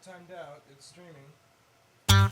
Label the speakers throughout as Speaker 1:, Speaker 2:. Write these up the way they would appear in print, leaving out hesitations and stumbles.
Speaker 1: not timed out. It's streaming.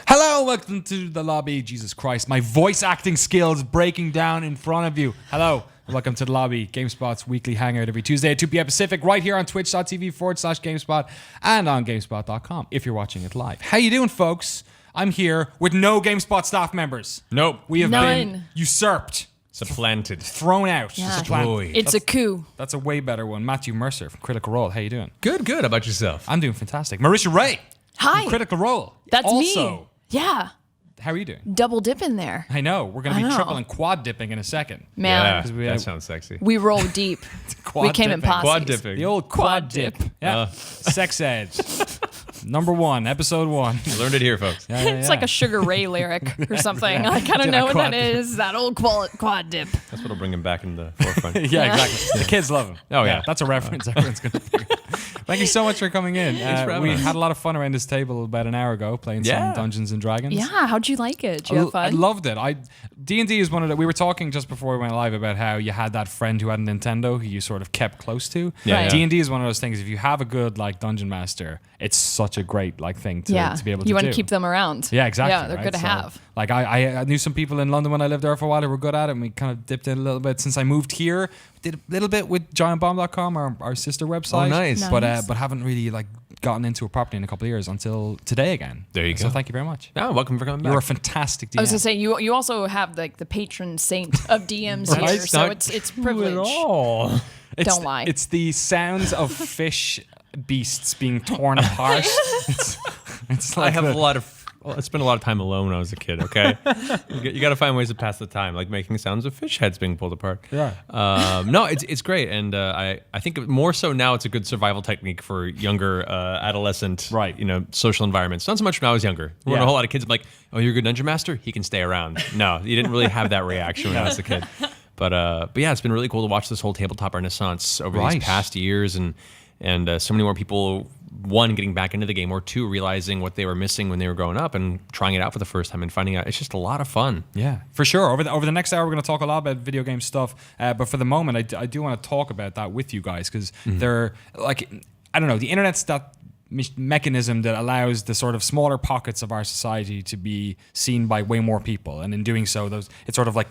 Speaker 2: Hello, welcome to the lobby. Jesus Christ, my voice acting skills breaking down in front of you. Hello, welcome to the lobby. GameSpot's weekly hangout every Tuesday at 2 p.m. Pacific, right here on twitch.tv/GameSpot and on GameSpot.com if you're watching it live. How you doing, folks? I'm here with no GameSpot staff members.
Speaker 3: Nope.
Speaker 2: We have been usurped.
Speaker 3: Supplanted.
Speaker 2: Thrown out.
Speaker 4: Yeah.
Speaker 2: Supplanted.
Speaker 4: It's a coup.
Speaker 2: That's a way better one. Matthew Mercer from Critical Role. How you doing?
Speaker 3: Good. How about yourself?
Speaker 2: I'm doing fantastic. Marisha Ray.
Speaker 4: Hi.
Speaker 2: From Critical Role.
Speaker 4: That's
Speaker 2: also,
Speaker 4: me. Yeah.
Speaker 2: How are you doing?
Speaker 4: Double dip in there.
Speaker 2: I know. We're going to
Speaker 4: I
Speaker 2: be
Speaker 4: know.
Speaker 2: triple and quad dipping in a second.
Speaker 4: Man.
Speaker 3: Yeah,
Speaker 2: 'Cause we-
Speaker 3: that sounds sexy.
Speaker 4: We roll deep.
Speaker 2: Quad
Speaker 4: We came in
Speaker 2: dipping.
Speaker 4: posses.
Speaker 3: Quad dipping.
Speaker 2: The old quad dip. Yeah. Sex ed. Number 1, episode 1.
Speaker 3: You learned it here, folks.
Speaker 2: Yeah, yeah,
Speaker 4: It's
Speaker 2: yeah.
Speaker 4: like a Sugar Ray lyric or something.
Speaker 2: Yeah.
Speaker 4: I kind
Speaker 2: Yeah,
Speaker 4: of know what
Speaker 2: quad
Speaker 4: that
Speaker 2: dip.
Speaker 4: is. That old quad dip.
Speaker 3: That's what'll bring him back in the forefront.
Speaker 2: Yeah, exactly. The kids love him.
Speaker 3: Oh, yeah.
Speaker 2: That's a reference everyone's going to think. Thank you so much for coming in.
Speaker 3: Thanks for having
Speaker 2: we
Speaker 3: us.
Speaker 2: had a lot of fun around this table about an hour ago playing some
Speaker 3: Yeah.
Speaker 2: Dungeons and Dragons.
Speaker 4: Yeah. How'd you like it? Did you have
Speaker 2: I
Speaker 4: fun?
Speaker 2: loved it. D&D is one of the. We were talking just before we went live about how you had that friend who had a Nintendo who you sort of kept close to.
Speaker 3: Yeah,
Speaker 4: Right.
Speaker 2: D&D is one of those things. If you have a good like dungeon master, it's such a great like thing to be able to
Speaker 4: You want
Speaker 2: do.
Speaker 4: to keep them around.
Speaker 2: Yeah, exactly.
Speaker 4: Yeah, they're
Speaker 2: right?
Speaker 4: good to
Speaker 2: So,
Speaker 4: have.
Speaker 2: Like I knew some people in London when I lived there for a while who were good at it, and we kind of dipped in a little bit. Since I moved here, did a little bit with GiantBomb.com, our sister website.
Speaker 3: Oh, nice.
Speaker 2: But haven't really like gotten into it properly in a couple of years until today again.
Speaker 3: There you
Speaker 2: So
Speaker 3: go.
Speaker 2: thank you very much.
Speaker 3: Oh, welcome for coming back.
Speaker 2: You're a fantastic DM.
Speaker 4: I was gonna say you also have like the patron saint of DMs
Speaker 3: Right.
Speaker 4: here, so
Speaker 3: Not
Speaker 4: it's privilege.
Speaker 3: Oh.
Speaker 4: Don't lie.
Speaker 2: It's the sounds of fish beasts being torn apart. It's
Speaker 3: I
Speaker 2: like
Speaker 3: have
Speaker 2: the-
Speaker 3: a lot of. Well, I spent a lot of time alone when I was a kid. Okay, you got to find ways to pass the time, like making sounds of fish heads being pulled apart.
Speaker 2: Yeah.
Speaker 3: No, it's great, and I think more so now it's a good survival technique for younger adolescent,
Speaker 2: Right.
Speaker 3: social environments. Not so much when I was younger. There weren't
Speaker 2: Yeah.
Speaker 3: a whole lot of kids. I'm like, oh, you're a good dungeon master. He can stay around. No, you didn't really have that reaction when I was a kid. But yeah, it's been really cool to watch this whole tabletop renaissance over
Speaker 2: Right.
Speaker 3: these past years, and so many more people. One, getting back into the game, or two, realizing what they were missing when they were growing up and trying it out for the first time and finding out it's just a lot of fun.
Speaker 2: Yeah, for sure. Over the next hour, we're going to talk a lot about video game stuff. But for the moment, I do want to talk about that with you guys because they're like, I don't know, the internet's that mechanism that allows the sort of smaller pockets of our society to be seen by way more people, and in doing so, it sort of like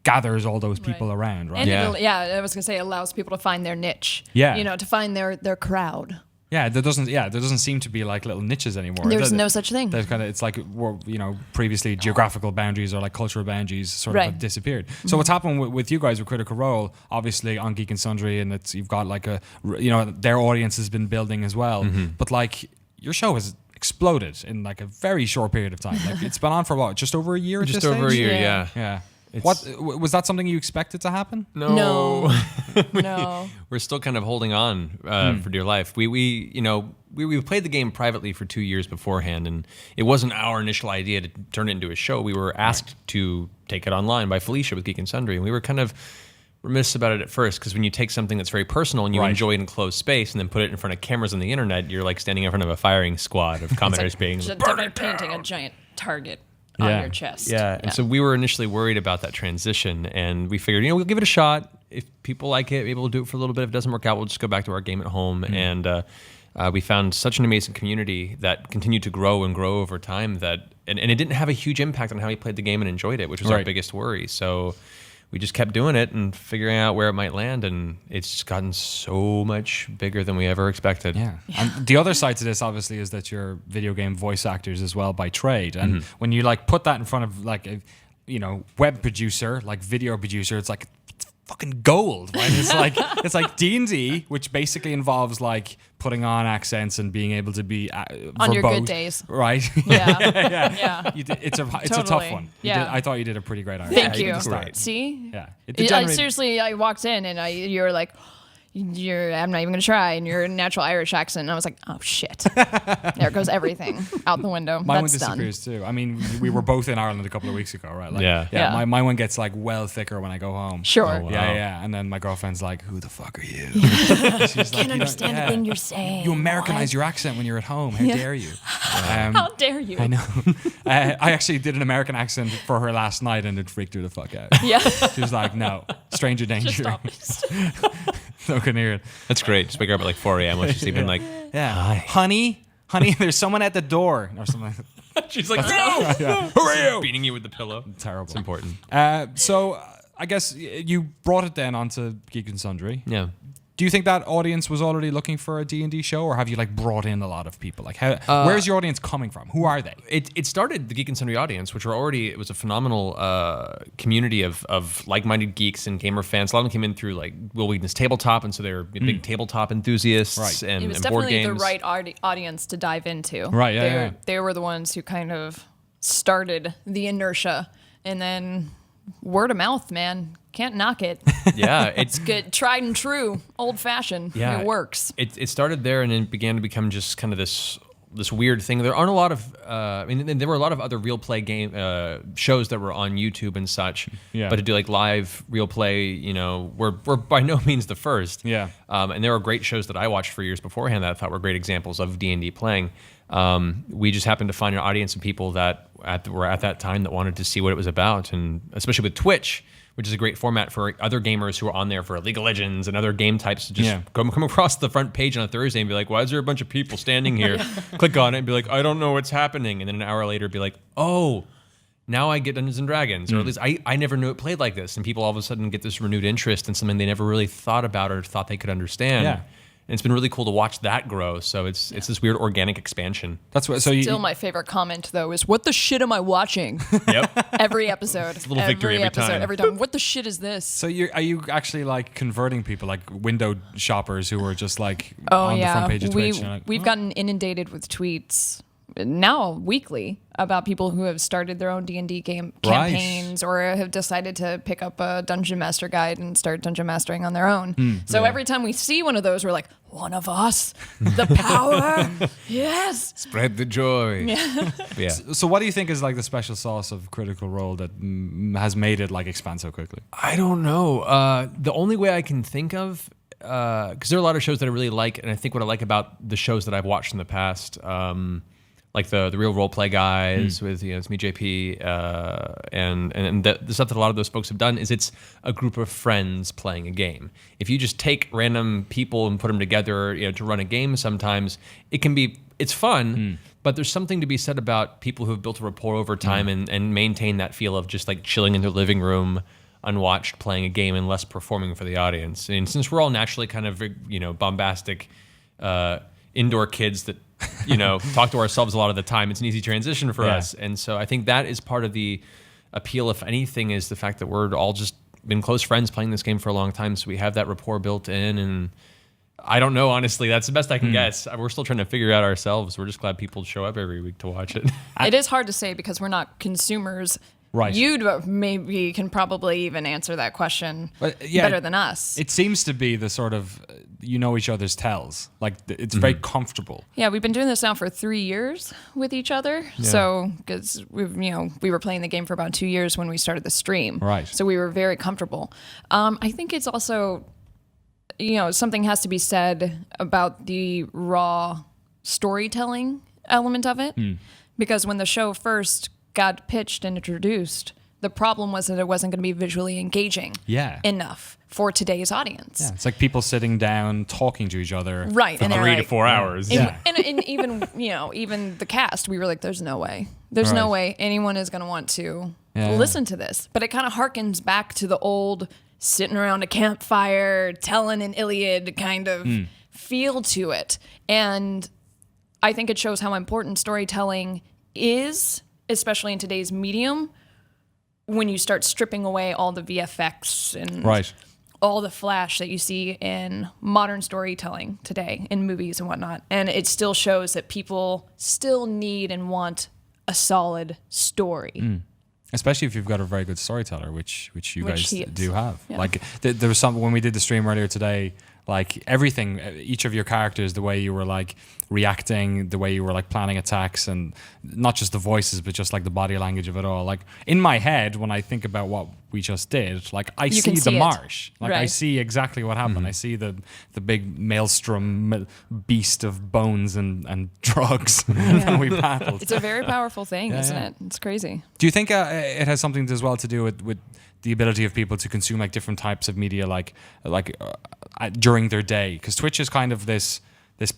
Speaker 2: gathers all those people around, right?
Speaker 4: And
Speaker 3: Yeah.
Speaker 4: I was gonna say it allows people to find their niche.
Speaker 2: Yeah.
Speaker 4: To find their crowd.
Speaker 2: Yeah, there doesn't seem to be like little niches anymore.
Speaker 4: There's no such thing.
Speaker 2: There's kind of, it's like, previously geographical boundaries or like cultural boundaries sort of have disappeared. So what's happened with you guys with Critical Role, obviously on Geek and Sundry, and you've got like their audience has been building as well. But like your show has exploded in like a very short period of time. Like it's been on for what, just over a year?
Speaker 3: Just over a year, yeah.
Speaker 2: Yeah. What was that something you expected to happen?
Speaker 4: No.
Speaker 3: We're still kind of holding on for dear life. We played the game privately for 2 years beforehand, and it wasn't our initial idea to turn it into a show. We were asked to take it online by Felicia with Geek and Sundry, and we were kind of remiss about it at first, because when you take something that's very personal and you enjoy it in closed space and then put it in front of cameras on the internet, you're like standing in front of a firing squad of commenters being
Speaker 4: painting a giant target on your chest.
Speaker 3: Yeah. And so we were initially worried about that transition, and we figured, we'll give it a shot. If people like it, maybe we'll do it for a little bit. If it doesn't work out, we'll just go back to our game at home. And we found such an amazing community that continued to grow and grow over time, that and it didn't have a huge impact on how we played the game and enjoyed it, which was our biggest worry. So we just kept doing it and figuring out where it might land, and it's just gotten so much bigger than we ever expected.
Speaker 2: Yeah. And the other side to this, obviously, is that you're video game voice actors as well by trade. And when you like put that in front of like a, web producer, like video producer, it's like it's fucking gold, right? It's like D&D, which basically involves like putting on accents and being able to be
Speaker 4: on your good days,
Speaker 2: right?
Speaker 4: Yeah.
Speaker 2: It's a tough one. I thought you did a pretty great Irish.
Speaker 4: Thank you. See, seriously, I walked in and you were like, I'm not even gonna try, and your natural Irish accent, and I was like, oh shit, there goes everything out the window.
Speaker 2: My one
Speaker 4: That's
Speaker 2: disappears too. I mean, we were both in Ireland a couple of weeks ago, right? Like,
Speaker 3: yeah.
Speaker 2: My one gets like well thicker when I go home.
Speaker 4: Sure.
Speaker 3: Oh, wow.
Speaker 2: Yeah. And then my girlfriend's like, "Who the fuck are you?" She's
Speaker 4: Can't understand the thing you're saying.
Speaker 2: You Americanize your accent when you're at home. How dare you?
Speaker 4: How dare you?
Speaker 2: I know. I actually did an American accent for her last night, and it freaked her the fuck out.
Speaker 4: Yeah.
Speaker 2: She was like, "No, stranger danger." No can hear it.
Speaker 3: That's great. Just wake her up at like 4 a.m. when she's even like,
Speaker 2: "Hi, honey, there's someone at the door," or something like that.
Speaker 3: she's like, no, who are you? Beating you with the pillow.
Speaker 2: Terrible.
Speaker 3: It's important.
Speaker 2: So I guess you brought it then onto Geek and Sundry.
Speaker 3: Yeah.
Speaker 2: Do you think that audience was already looking for a D&D show, or have you like brought in a lot of people? Like, where's your audience coming from? Who are they?
Speaker 3: It started the Geek and Sundry audience, which it was a phenomenal community of like-minded geeks and gamer fans. A lot of them came in through like Will Wheaton's Tabletop, and so they're big tabletop enthusiasts and,
Speaker 4: it was
Speaker 3: and board
Speaker 4: definitely
Speaker 3: games.
Speaker 4: the right audience to dive into.
Speaker 2: Right, yeah.
Speaker 4: They were the ones who kind of started the inertia, and then word of mouth, man. Can't knock it.
Speaker 3: Yeah,
Speaker 4: it's good, tried and true, old fashioned.
Speaker 3: Yeah,
Speaker 4: it works.
Speaker 3: It started there, and it began to become just kind of this weird thing. There aren't a lot of. There were a lot of other real play game shows that were on YouTube and such.
Speaker 2: Yeah.
Speaker 3: But to do like live real play, we're by no means the first.
Speaker 2: Yeah.
Speaker 3: And there were great shows that I watched for years beforehand that I thought were great examples of D&D playing. We just happened to find an audience of people that were at that time that wanted to see what it was about, and especially with Twitch, which is a great format for other gamers who are on there for League of Legends and other game types to just come across the front page on a Thursday and be like, why is there a bunch of people standing here? Click on it and be like, I don't know what's happening. And then an hour later be like, oh, now I get Dungeons & Dragons. Or at least I never knew it played like this. And people all of a sudden get this renewed interest in something they never really thought about or thought they could understand.
Speaker 2: Yeah.
Speaker 3: And it's been really cool to watch that grow. So it's this weird organic expansion.
Speaker 2: That's what.
Speaker 4: Still, my favorite comment though is, "What the shit am I watching?"
Speaker 3: Yep.
Speaker 4: Every episode. It's
Speaker 3: a little victory every time.
Speaker 4: Every time. What the shit is this?
Speaker 2: So are you actually like converting people, like window shoppers who are just like
Speaker 4: Oh
Speaker 2: on
Speaker 4: yeah,
Speaker 2: the front page of Twitch? And
Speaker 4: we've gotten inundated with tweets now weekly about people who have started their own D&D game campaigns or have decided to pick up a Dungeon Master guide and start dungeon mastering on their own. So every time we see one of those, we're like, one of us, the power, yes.
Speaker 3: Spread the joy. Yeah.
Speaker 2: So what do you think is like the special sauce of Critical Role that has made it like expand so quickly?
Speaker 3: I don't know. The only way I can think of, because there are a lot of shows that I really like, and I think what I like about the shows that I've watched in the past, like the real role play guys with it's me JP and the stuff that a lot of those folks have done is it's a group of friends playing a game. If you just take random people and put them together to run a game, sometimes it's fun, but there's something to be said about people who have built a rapport over time and maintain that feel of just like chilling in their living room unwatched playing a game and less performing for the audience. And since we're all naturally kind of bombastic indoor kids that, talk to ourselves a lot of the time. It's an easy transition for us. And so I think that is part of the appeal, if anything, is the fact that we're all just been close friends playing this game for a long time. So we have that rapport built in. And I don't know, honestly. That's the best I can guess. We're still trying to figure it out ourselves. We're just glad people show up every week to watch it.
Speaker 4: It is hard to say because we're not consumers.
Speaker 2: Right.
Speaker 4: You maybe can probably even answer that question better than us.
Speaker 2: It seems to be the sort of, each other's tells. Like, it's very comfortable.
Speaker 4: Yeah, we've been doing this now for 3 years with each other. Yeah. So, because we were playing the game for about 2 years when we started the stream.
Speaker 2: Right.
Speaker 4: So we were very comfortable. I think it's also, something has to be said about the raw storytelling element of it. Because when the show first got pitched and introduced, the problem was that it wasn't going to be visually engaging enough for today's audience.
Speaker 2: Yeah, it's like people sitting down talking to each other
Speaker 4: for
Speaker 3: 3 to 4 hours.
Speaker 4: And even even the cast, we were like, there's no way anyone is going to want to listen to this. But it kind of harkens back to the old sitting around a campfire telling an Iliad kind of feel to it. And I think it shows how important storytelling is, especially in today's medium, when you start stripping away all the VFX and all the flash that you see in modern storytelling today in movies and whatnot. And it still shows that people still need and want a solid story.
Speaker 2: Especially if you've got a very good storyteller, which you guys do have.
Speaker 4: Yeah.
Speaker 2: Like there was some when we did the stream earlier today. Like everything, each of your characters, the way you were like reacting, the way you were like planning attacks, and not just the voices, but just like the body language of it all. Like in my head, when I think about what we just did, like I see the marsh. Like I see exactly what happened. I see the big maelstrom beast of bones and drugs that we battled.
Speaker 4: It's a very powerful thing, isn't it? It's crazy.
Speaker 2: Do you think it has something as well to do with the ability of people to consume like different types of media, during their day? Because Twitch is kind of this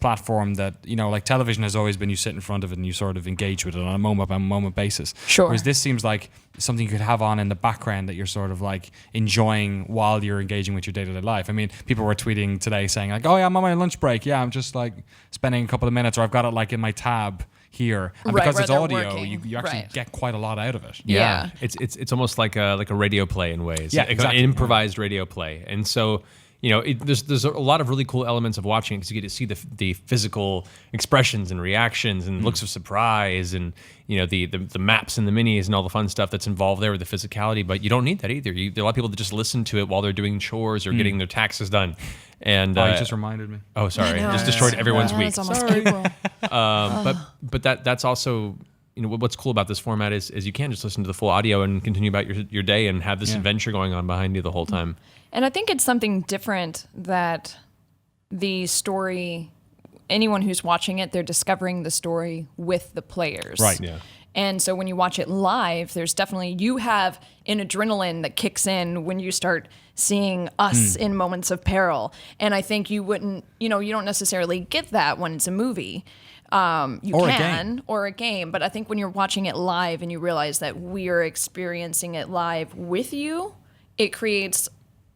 Speaker 2: platform that, like television has always been, you sit in front of it and you sort of engage with it on a moment by moment basis.
Speaker 4: Sure.
Speaker 2: Whereas this seems like something you could have on in the background that you're sort of like enjoying while you're engaging with your day-to-day life. I mean, people were tweeting today saying like, oh yeah, I'm on my lunch break. Yeah, I'm just like spending a couple of minutes, or I've got it like in my tab here, and because it's audio, you actually get quite a lot out of it.
Speaker 3: Yeah. It's almost like a radio play in ways.
Speaker 2: Yeah, exactly.
Speaker 3: An improvised radio play. And so, there's a lot of really cool elements of watching it because you get to see the physical expressions and reactions and looks of surprise and the maps and the minis and all the fun stuff that's involved there with the physicality. But you don't need that either. There are a lot of people that just listen to it while they're doing chores or getting their taxes done. And
Speaker 2: you just reminded me.
Speaker 3: Oh, sorry, just destroyed everyone's week.
Speaker 4: It's almost April.
Speaker 3: But that's also. What's cool about this format is you can just listen to the full audio and continue about your day and have this adventure going on behind you the whole time.
Speaker 4: And I think it's something different that the story, anyone who's watching it, they're discovering the story with the players.
Speaker 2: Right.
Speaker 3: Yeah.
Speaker 4: And so when you watch it live, there's definitely, you have an adrenaline that kicks in when you start seeing us in moments of peril. And I think you wouldn't, you don't necessarily get that when it's a movie. Or a game, but I think when you're watching it live and you realize that we're experiencing it live with you, it creates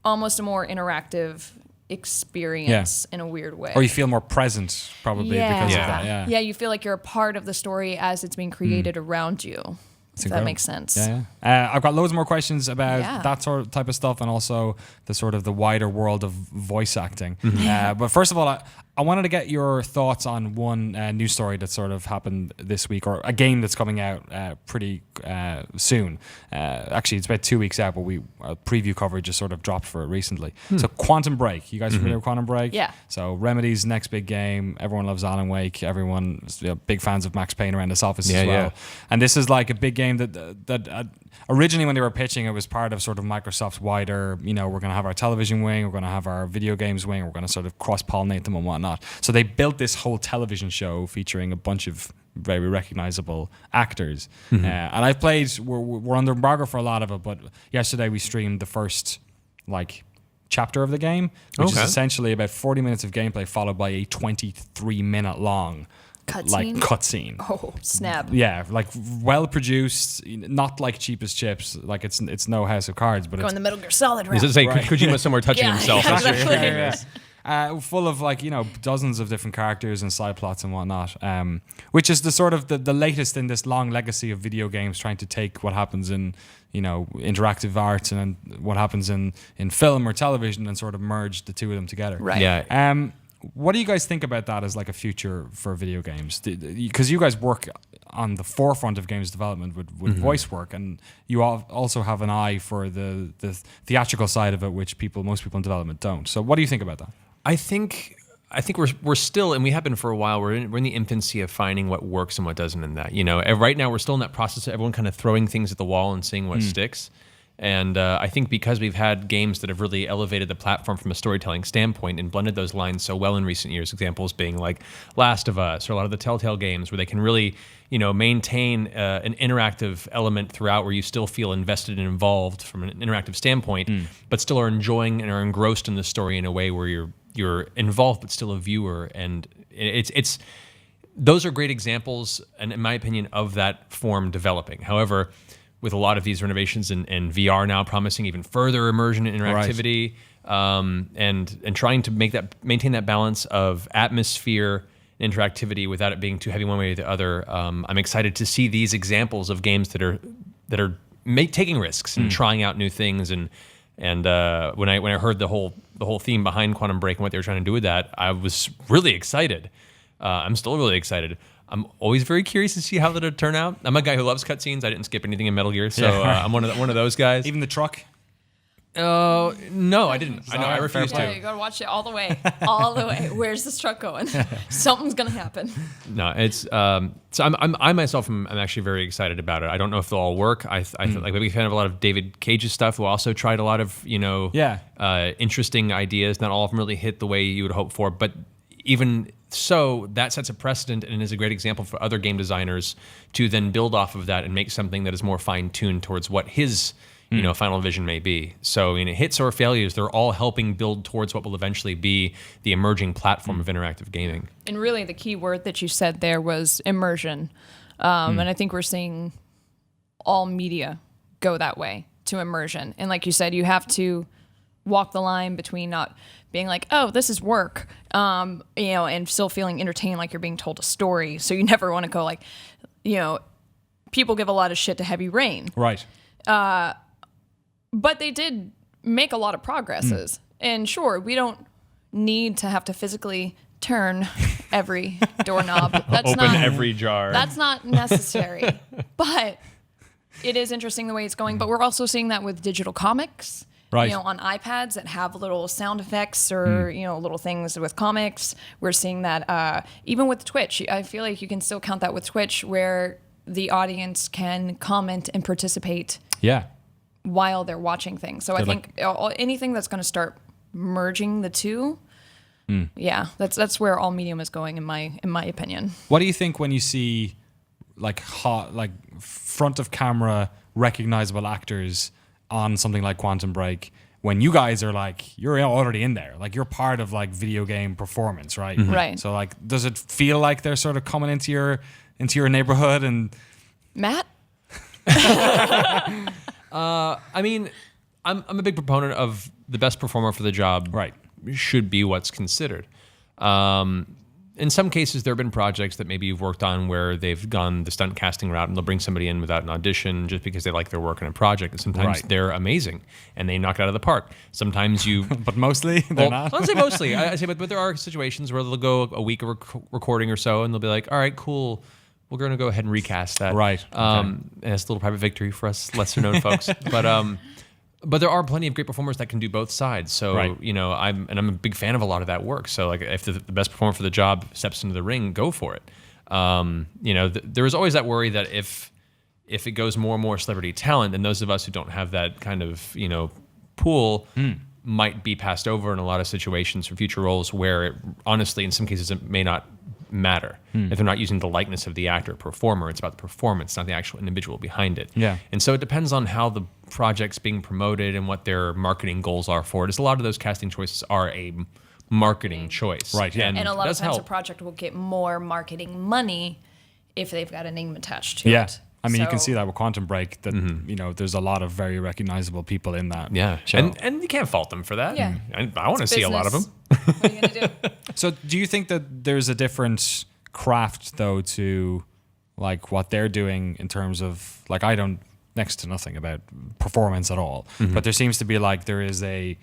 Speaker 4: almost a more interactive experience in a weird way.
Speaker 2: Or you feel more present probably because of that.
Speaker 4: Yeah, you feel like you're a part of the story as it's being created around you. If that makes sense.
Speaker 2: Yeah. I've got loads more questions about that sort of type of stuff and also the wider world of voice acting. But first of all, I wanted to get your thoughts on one news story that sort of happened this week, or a game that's coming out pretty soon. Actually, it's about 2 weeks out, but our preview coverage just sort of dropped for it recently. So Quantum Break. You guys familiar with Quantum Break?
Speaker 4: Yeah.
Speaker 2: So Remedy's next big game. Everyone loves Alan Wake. Everyone's big fans of Max Payne around this office as well. Yeah. And this is like a big game that originally when they were pitching, it was part of sort of Microsoft's wider, we're going to have our television wing, we're going to have our video games wing, we're going to sort of cross-pollinate them and whatnot. So they built this whole television show featuring a bunch of very recognizable actors. And I've played, we're under embargo for a lot of it, but yesterday we streamed the first chapter of the game, which is essentially about 40 minutes of gameplay followed by a 23-minute long cutscene.
Speaker 4: Oh, snap.
Speaker 2: Yeah, well produced, not like cheap as chips. Like it's no House of Cards, but
Speaker 4: Going the Metal Gear Solid route.
Speaker 3: Kojima somewhere touching himself.
Speaker 4: Yeah, exactly.
Speaker 2: full of like, dozens of different characters and side plots and whatnot, which is the sort of the latest in this long legacy of video games trying to take what happens in interactive arts and what happens in film or television and sort of merge the two of them together.
Speaker 4: Right.
Speaker 3: Yeah.
Speaker 2: What do you guys think about that as like a future for video games? Because you guys work on the forefront of games development with voice work, and you also have an eye for the theatrical side of it, which most people in development don't. So what do you think about that?
Speaker 3: I think we're still, and we have been for a while. We're in the infancy of finding what works and what doesn't in that. Right now we're still in that process of everyone kind of throwing things at the wall and seeing what sticks. And I think because we've had games that have really elevated the platform from a storytelling standpoint and blended those lines so well in recent years, examples being like Last of Us or a lot of the Telltale games where they can really, maintain an interactive element throughout where you still feel invested and involved from an interactive standpoint, but still are enjoying and are engrossed in the story in a way where you're involved but still a viewer. And it's those are great examples, and in my opinion, of that form developing. However, with a lot of these renovations and VR now promising even further immersion and interactivity, and trying to maintain that balance of atmosphere and interactivity without it being too heavy one way or the other. I'm excited to see these examples of games that are taking risks and trying out new things. And when I heard the whole theme behind Quantum Break and what they were trying to do with that, I was really excited. I'm still really excited. I'm always very curious to see how that'll turn out. I'm a guy who loves cutscenes. I didn't skip anything in Metal Gear, so I'm one of those guys.
Speaker 2: Even the truck?
Speaker 3: No, I didn't. I refused
Speaker 4: Yeah,
Speaker 3: to.
Speaker 4: you gotta watch it all the way. All the way. Where's this truck going? Something's gonna happen.
Speaker 3: No, it's so I myself am actually very excited about it. I don't know if they'll all work. I like a big fan of a lot of David Cage's stuff, who also tried a lot of interesting ideas. Not all of them really hit the way you would hope for, but even so, that sets a precedent and is a great example for other game designers to then build off of that and make something that is more fine-tuned towards what his final vision may be. So hits or failures, they're all helping build towards what will eventually be the emerging platform of interactive gaming.
Speaker 4: And really the key word that you said there was immersion. And I think we're seeing all media go that way, to immersion. And like you said, you have to walk the line between not being like, oh, this is work, and still feeling entertained like you're being told a story. So you never want to go like, people give a lot of shit to Heavy Rain.
Speaker 2: Right.
Speaker 4: But they did make a lot of progresses. And sure, we don't need to have to physically turn every doorknob. That's
Speaker 3: Open every jar.
Speaker 4: That's not necessary. But it is interesting the way it's going. But we're also seeing that with digital comics.
Speaker 2: Right.
Speaker 4: On iPads that have little sound effects or, little things with comics. We're seeing that even with Twitch. I feel like you can still count that with Twitch, where the audience can comment and participate while they're watching things. So I think anything that's going to start merging the two, that's where all medium is going in my opinion.
Speaker 2: What do you think when you see like front of camera recognizable actors on something like Quantum Break, when you guys are like, you're already in there, like you're part of like video game performance, right?
Speaker 4: Right.
Speaker 2: So like, does it feel like they're sort of coming into your neighborhood? And
Speaker 3: Matt? I mean, I'm a big proponent of the best performer for the job.
Speaker 2: Right.
Speaker 3: Should be what's considered. In some cases, there have been projects that maybe you've worked on where they've gone the stunt casting route and they'll bring somebody in without an audition just because they like their work in a project. And sometimes they're amazing and they knock it out of the park. Sometimes you...
Speaker 2: But mostly they're not?
Speaker 3: I don't say mostly. I say, but there are situations where they'll go a week of recording or so and they'll be like, all right, cool. We're going to go ahead and recast that.
Speaker 2: Right.
Speaker 3: And it's a little private victory for us lesser known folks. But there are plenty of great performers that can do both sides. So, I'm a big fan of a lot of that work. So, like, if the best performer for the job steps into the ring, go for it. There is always that worry that if it goes more and more celebrity talent, then those of us who don't have that kind of, pool might be passed over in a lot of situations for future roles where, honestly, in some cases, it may not matter. If they're not using the likeness of the actor or performer, it's about the performance, not the actual individual behind it.
Speaker 2: Yeah.
Speaker 3: And so it depends on how the project's being promoted and what their marketing goals are for it. As a lot of those casting choices are a marketing choice.
Speaker 2: Right. Yeah.
Speaker 4: And a lot of times a project will get more marketing money if they've got a name attached to it.
Speaker 2: I mean, you can
Speaker 4: So-
Speaker 2: see that with Quantum Break. That there's a lot of very recognizable people in that.
Speaker 3: Yeah,
Speaker 2: show.
Speaker 3: and you can't fault them for that.
Speaker 4: Yeah.
Speaker 3: And I want to see a lot of them.
Speaker 4: business. What are you gonna do?
Speaker 2: So, do you think that there's a different craft though to like what they're doing in terms of like I don't next to nothing about performance at all, but there seems to be like there is a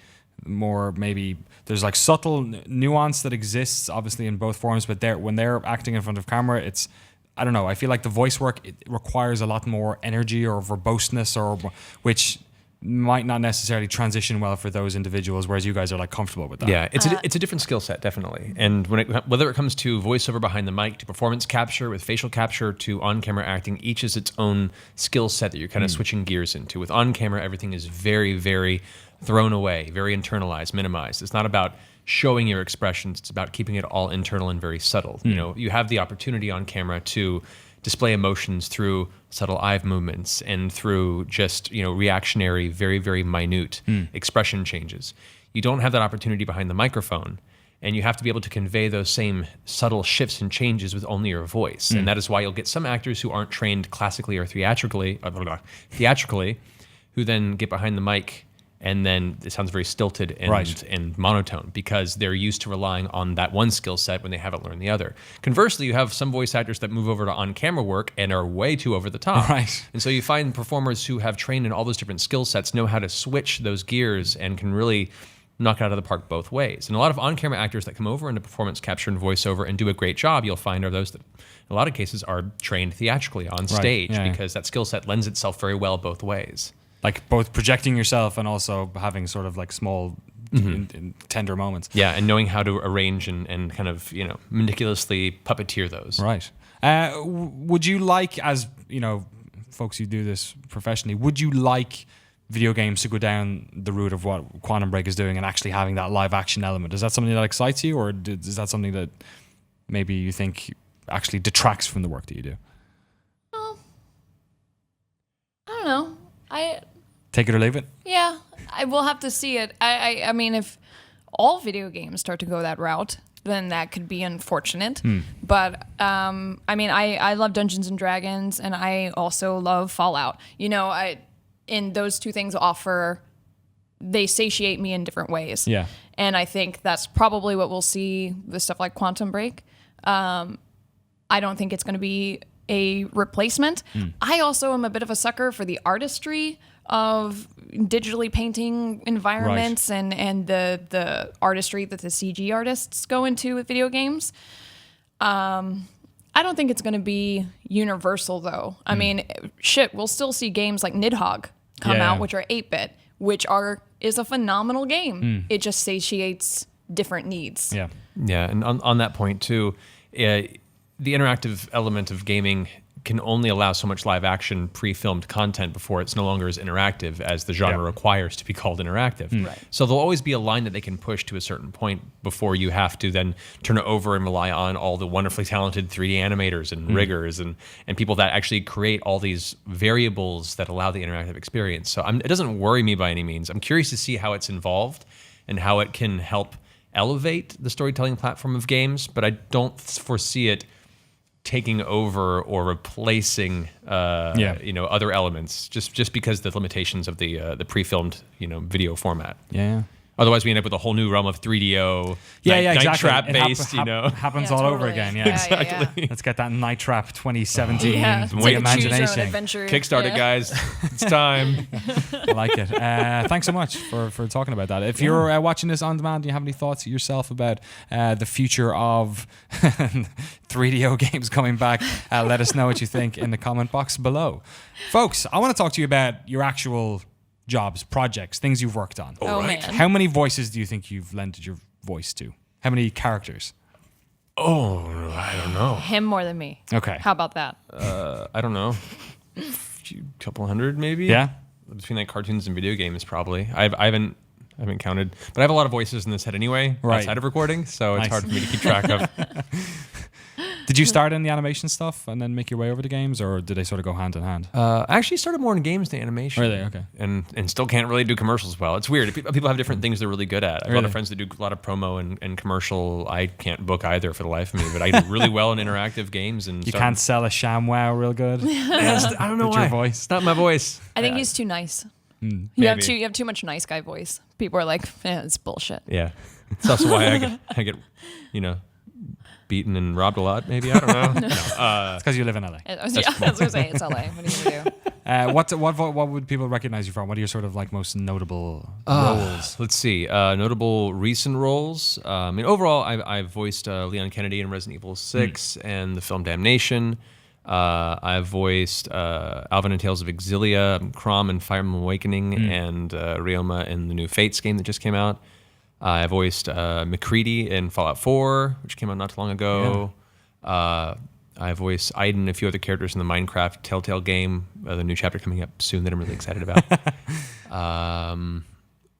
Speaker 2: more maybe there's like subtle nuance that exists obviously in both forms, but when they're acting in front of camera, it's I don't know. I feel like the voice work it requires a lot more energy or verboseness, or which might not necessarily transition well for those individuals, whereas you guys are like comfortable with that.
Speaker 3: Yeah, it's a different skill set, definitely. And whether it comes to voiceover behind the mic, to performance capture with facial capture, to on-camera acting, each is its own skill set that you're kind of switching gears into. With on-camera, everything is very, very thrown away, very internalized, minimized. It's not about showing your expressions; it's about keeping it all internal and very subtle. You have the opportunity on camera to display emotions through subtle eye movements and through just reactionary, very, very minute expression changes. You don't have that opportunity behind the microphone, and you have to be able to convey those same subtle shifts and changes with only your voice. And that is why you'll get some actors who aren't trained classically or theatrically, who then get behind the mic and then it sounds very stilted and monotone because they're used to relying on that one skill set when they haven't learned the other. Conversely, you have some voice actors that move over to on-camera work and are way too over the top.
Speaker 2: Right.
Speaker 3: And so you find performers who have trained in all those different skill sets know how to switch those gears and can really knock it out of the park both ways. And a lot of on-camera actors that come over into performance capture and voiceover and do a great job, you'll find are those that, in a lot of cases, are trained theatrically on stage because that skill set lends itself very well both ways.
Speaker 2: Like both projecting yourself and also having sort of like small, tender moments.
Speaker 3: Yeah, and knowing how to arrange and kind of, meticulously puppeteer those.
Speaker 2: Right. Would you like, as, folks who do this professionally, would you like video games to go down the route of what Quantum Break is doing and actually having that live action element? Is that something that excites you, or is that something that maybe you think actually detracts from the work that you do?
Speaker 4: I don't know.
Speaker 2: Take it or leave it?
Speaker 4: Yeah, I will have to see it. I mean, if all video games start to go that route, then that could be unfortunate. But I mean, I love Dungeons and Dragons, and I also love Fallout. And those two things they satiate me in different ways.
Speaker 2: Yeah.
Speaker 4: And I think that's probably what we'll see with stuff like Quantum Break. I don't think it's going to be a replacement. I also am a bit of a sucker for the artistry of digitally painting environments and the artistry that the CG artists go into with video games. I don't think it's going to be universal, though. I mean, we'll still see games like Nidhogg come out, which are 8-bit, which is a phenomenal game. It just satiates different needs.
Speaker 2: Yeah.
Speaker 3: Yeah, and on that point, too, the interactive element of gaming can only allow so much live action pre-filmed content before it's no longer as interactive as the genre requires to be called interactive.
Speaker 4: Right.
Speaker 3: So there'll always be a line that they can push to a certain point before you have to then turn it over and rely on all the wonderfully talented 3D animators and riggers and people that actually create all these variables that allow the interactive experience. So it doesn't worry me by any means. I'm curious to see how it's involved and how it can help elevate the storytelling platform of games, but I don't foresee it taking over or replacing other elements just because the limitations of the pre-filmed video format.
Speaker 2: Yeah.
Speaker 3: Otherwise, we end up with a whole new realm of 3DO,
Speaker 2: exactly.
Speaker 3: night trap based.
Speaker 2: Happens
Speaker 4: Yeah,
Speaker 2: all over
Speaker 4: totally.
Speaker 2: again. Yeah,
Speaker 3: Exactly.
Speaker 2: Let's get that Night Trap 2017
Speaker 4: It's like a choose your own
Speaker 2: imagination.
Speaker 4: adventure.
Speaker 3: Kickstarter, guys, it's time.
Speaker 2: I like it. Thanks so much for talking about that. If you're watching this on demand, do you have any thoughts yourself about the future of 3DO games coming back? Let us know what you think in the comment box below. Folks, I want to talk to you about your actual jobs, projects, things you've worked on.
Speaker 4: Oh, man.
Speaker 2: How many voices do you think you've lended your voice to? How many characters?
Speaker 3: Oh, I don't know.
Speaker 4: Him more than me.
Speaker 2: Okay.
Speaker 4: How about that?
Speaker 3: I don't know. Couple hundred, maybe.
Speaker 2: Yeah.
Speaker 3: Between like cartoons and video games, probably. I haven't counted, but I have a lot of voices in this head anyway, outside of recording, so it's hard for me to keep track of.
Speaker 2: Did you start in the animation stuff and then make your way over to games, or did they sort of go hand in hand?
Speaker 3: I actually started more in games than animation.
Speaker 2: Really? Okay.
Speaker 3: And still can't really do commercials well. It's weird. People have different things they're really good at. I have a lot of friends that do a lot of promo and commercial. I can't book either for the life of me, but I do really well in interactive games. And
Speaker 2: You can't sell a ShamWow real good.
Speaker 3: I don't know
Speaker 2: With
Speaker 3: why.
Speaker 2: your voice.
Speaker 3: It's not my voice.
Speaker 4: I think he's too nice. You have too much nice guy voice. People are like, it's bullshit.
Speaker 3: Yeah. It's also why I get beaten and robbed a lot. Maybe I don't know.
Speaker 2: It's because you live in LA.
Speaker 4: I was gonna say it's LA. What are you gonna do?
Speaker 2: What would people recognize you from? What are your sort of like most notable roles?
Speaker 3: Let's see. Notable recent roles. I mean, overall, I've voiced Leon Kennedy in Resident Evil 6 and the film Damnation. I've voiced Alvin in Tales of Exilia, Crom in Fire Emblem Awakening, and Ryoma in the new Fates game that just came out. I voiced McCready in Fallout 4, which came out not too long ago. Yeah. I voiced Aiden and a few other characters in the Minecraft Telltale game, the new chapter coming up soon that I'm really excited about.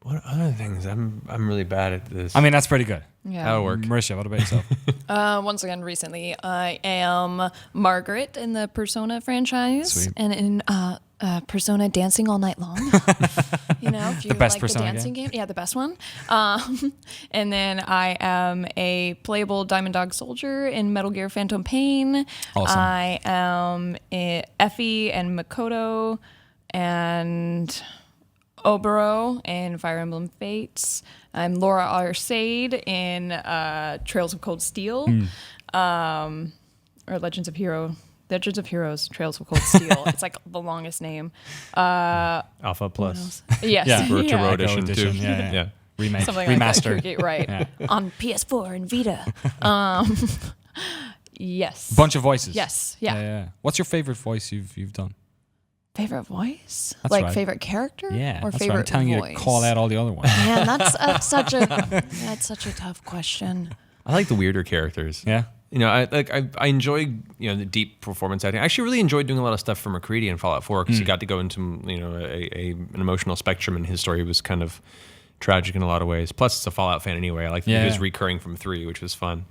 Speaker 3: What other things? I'm really bad at this.
Speaker 2: I mean, that's pretty good.
Speaker 4: Yeah.
Speaker 3: That'll work.
Speaker 2: Marisha, what about yourself?
Speaker 4: Once again, recently, I am Margaret in the Persona franchise.
Speaker 2: Sweet.
Speaker 4: And in Persona Dancing All Night Long. If you
Speaker 2: The best
Speaker 4: like
Speaker 2: Persona
Speaker 4: the dancing game. Yeah, the best one. And then I am a playable Diamond Dog Soldier in Metal Gear Phantom Pain.
Speaker 2: Awesome.
Speaker 4: I am Effie and Makoto and Oboro in Fire Emblem Fates. I'm Laura Arcade in Trails of Cold Steel, or Legends of Heroes, Trails of Cold Steel. It's like the longest name.
Speaker 3: Alpha Plus.
Speaker 4: Yes.
Speaker 2: Yeah.
Speaker 3: Turbo Edition,
Speaker 2: Edition,
Speaker 3: too.
Speaker 2: yeah. Remake,
Speaker 4: Something like
Speaker 2: remaster.
Speaker 4: that. Right.
Speaker 2: Yeah.
Speaker 4: On PS4 and Vita. Yes.
Speaker 2: Bunch of voices.
Speaker 4: Yes. Yeah.
Speaker 2: What's your favorite voice you've done?
Speaker 4: Favorite voice?
Speaker 2: That's
Speaker 4: like
Speaker 2: right.
Speaker 4: favorite character?
Speaker 2: Yeah,
Speaker 4: Or
Speaker 2: that's
Speaker 4: favorite
Speaker 2: right. I'm telling
Speaker 4: voice?
Speaker 2: you to call out all the other ones.
Speaker 4: Man, that's such a tough question.
Speaker 3: I like the weirder characters.
Speaker 2: Yeah.
Speaker 3: I enjoy the deep performance acting. I actually really enjoyed doing a lot of stuff for McCready in Fallout 4 because he got to go into an emotional spectrum, and his story was kind of tragic in a lot of ways. Plus, it's a Fallout fan anyway. I like that he was recurring from 3, which was fun.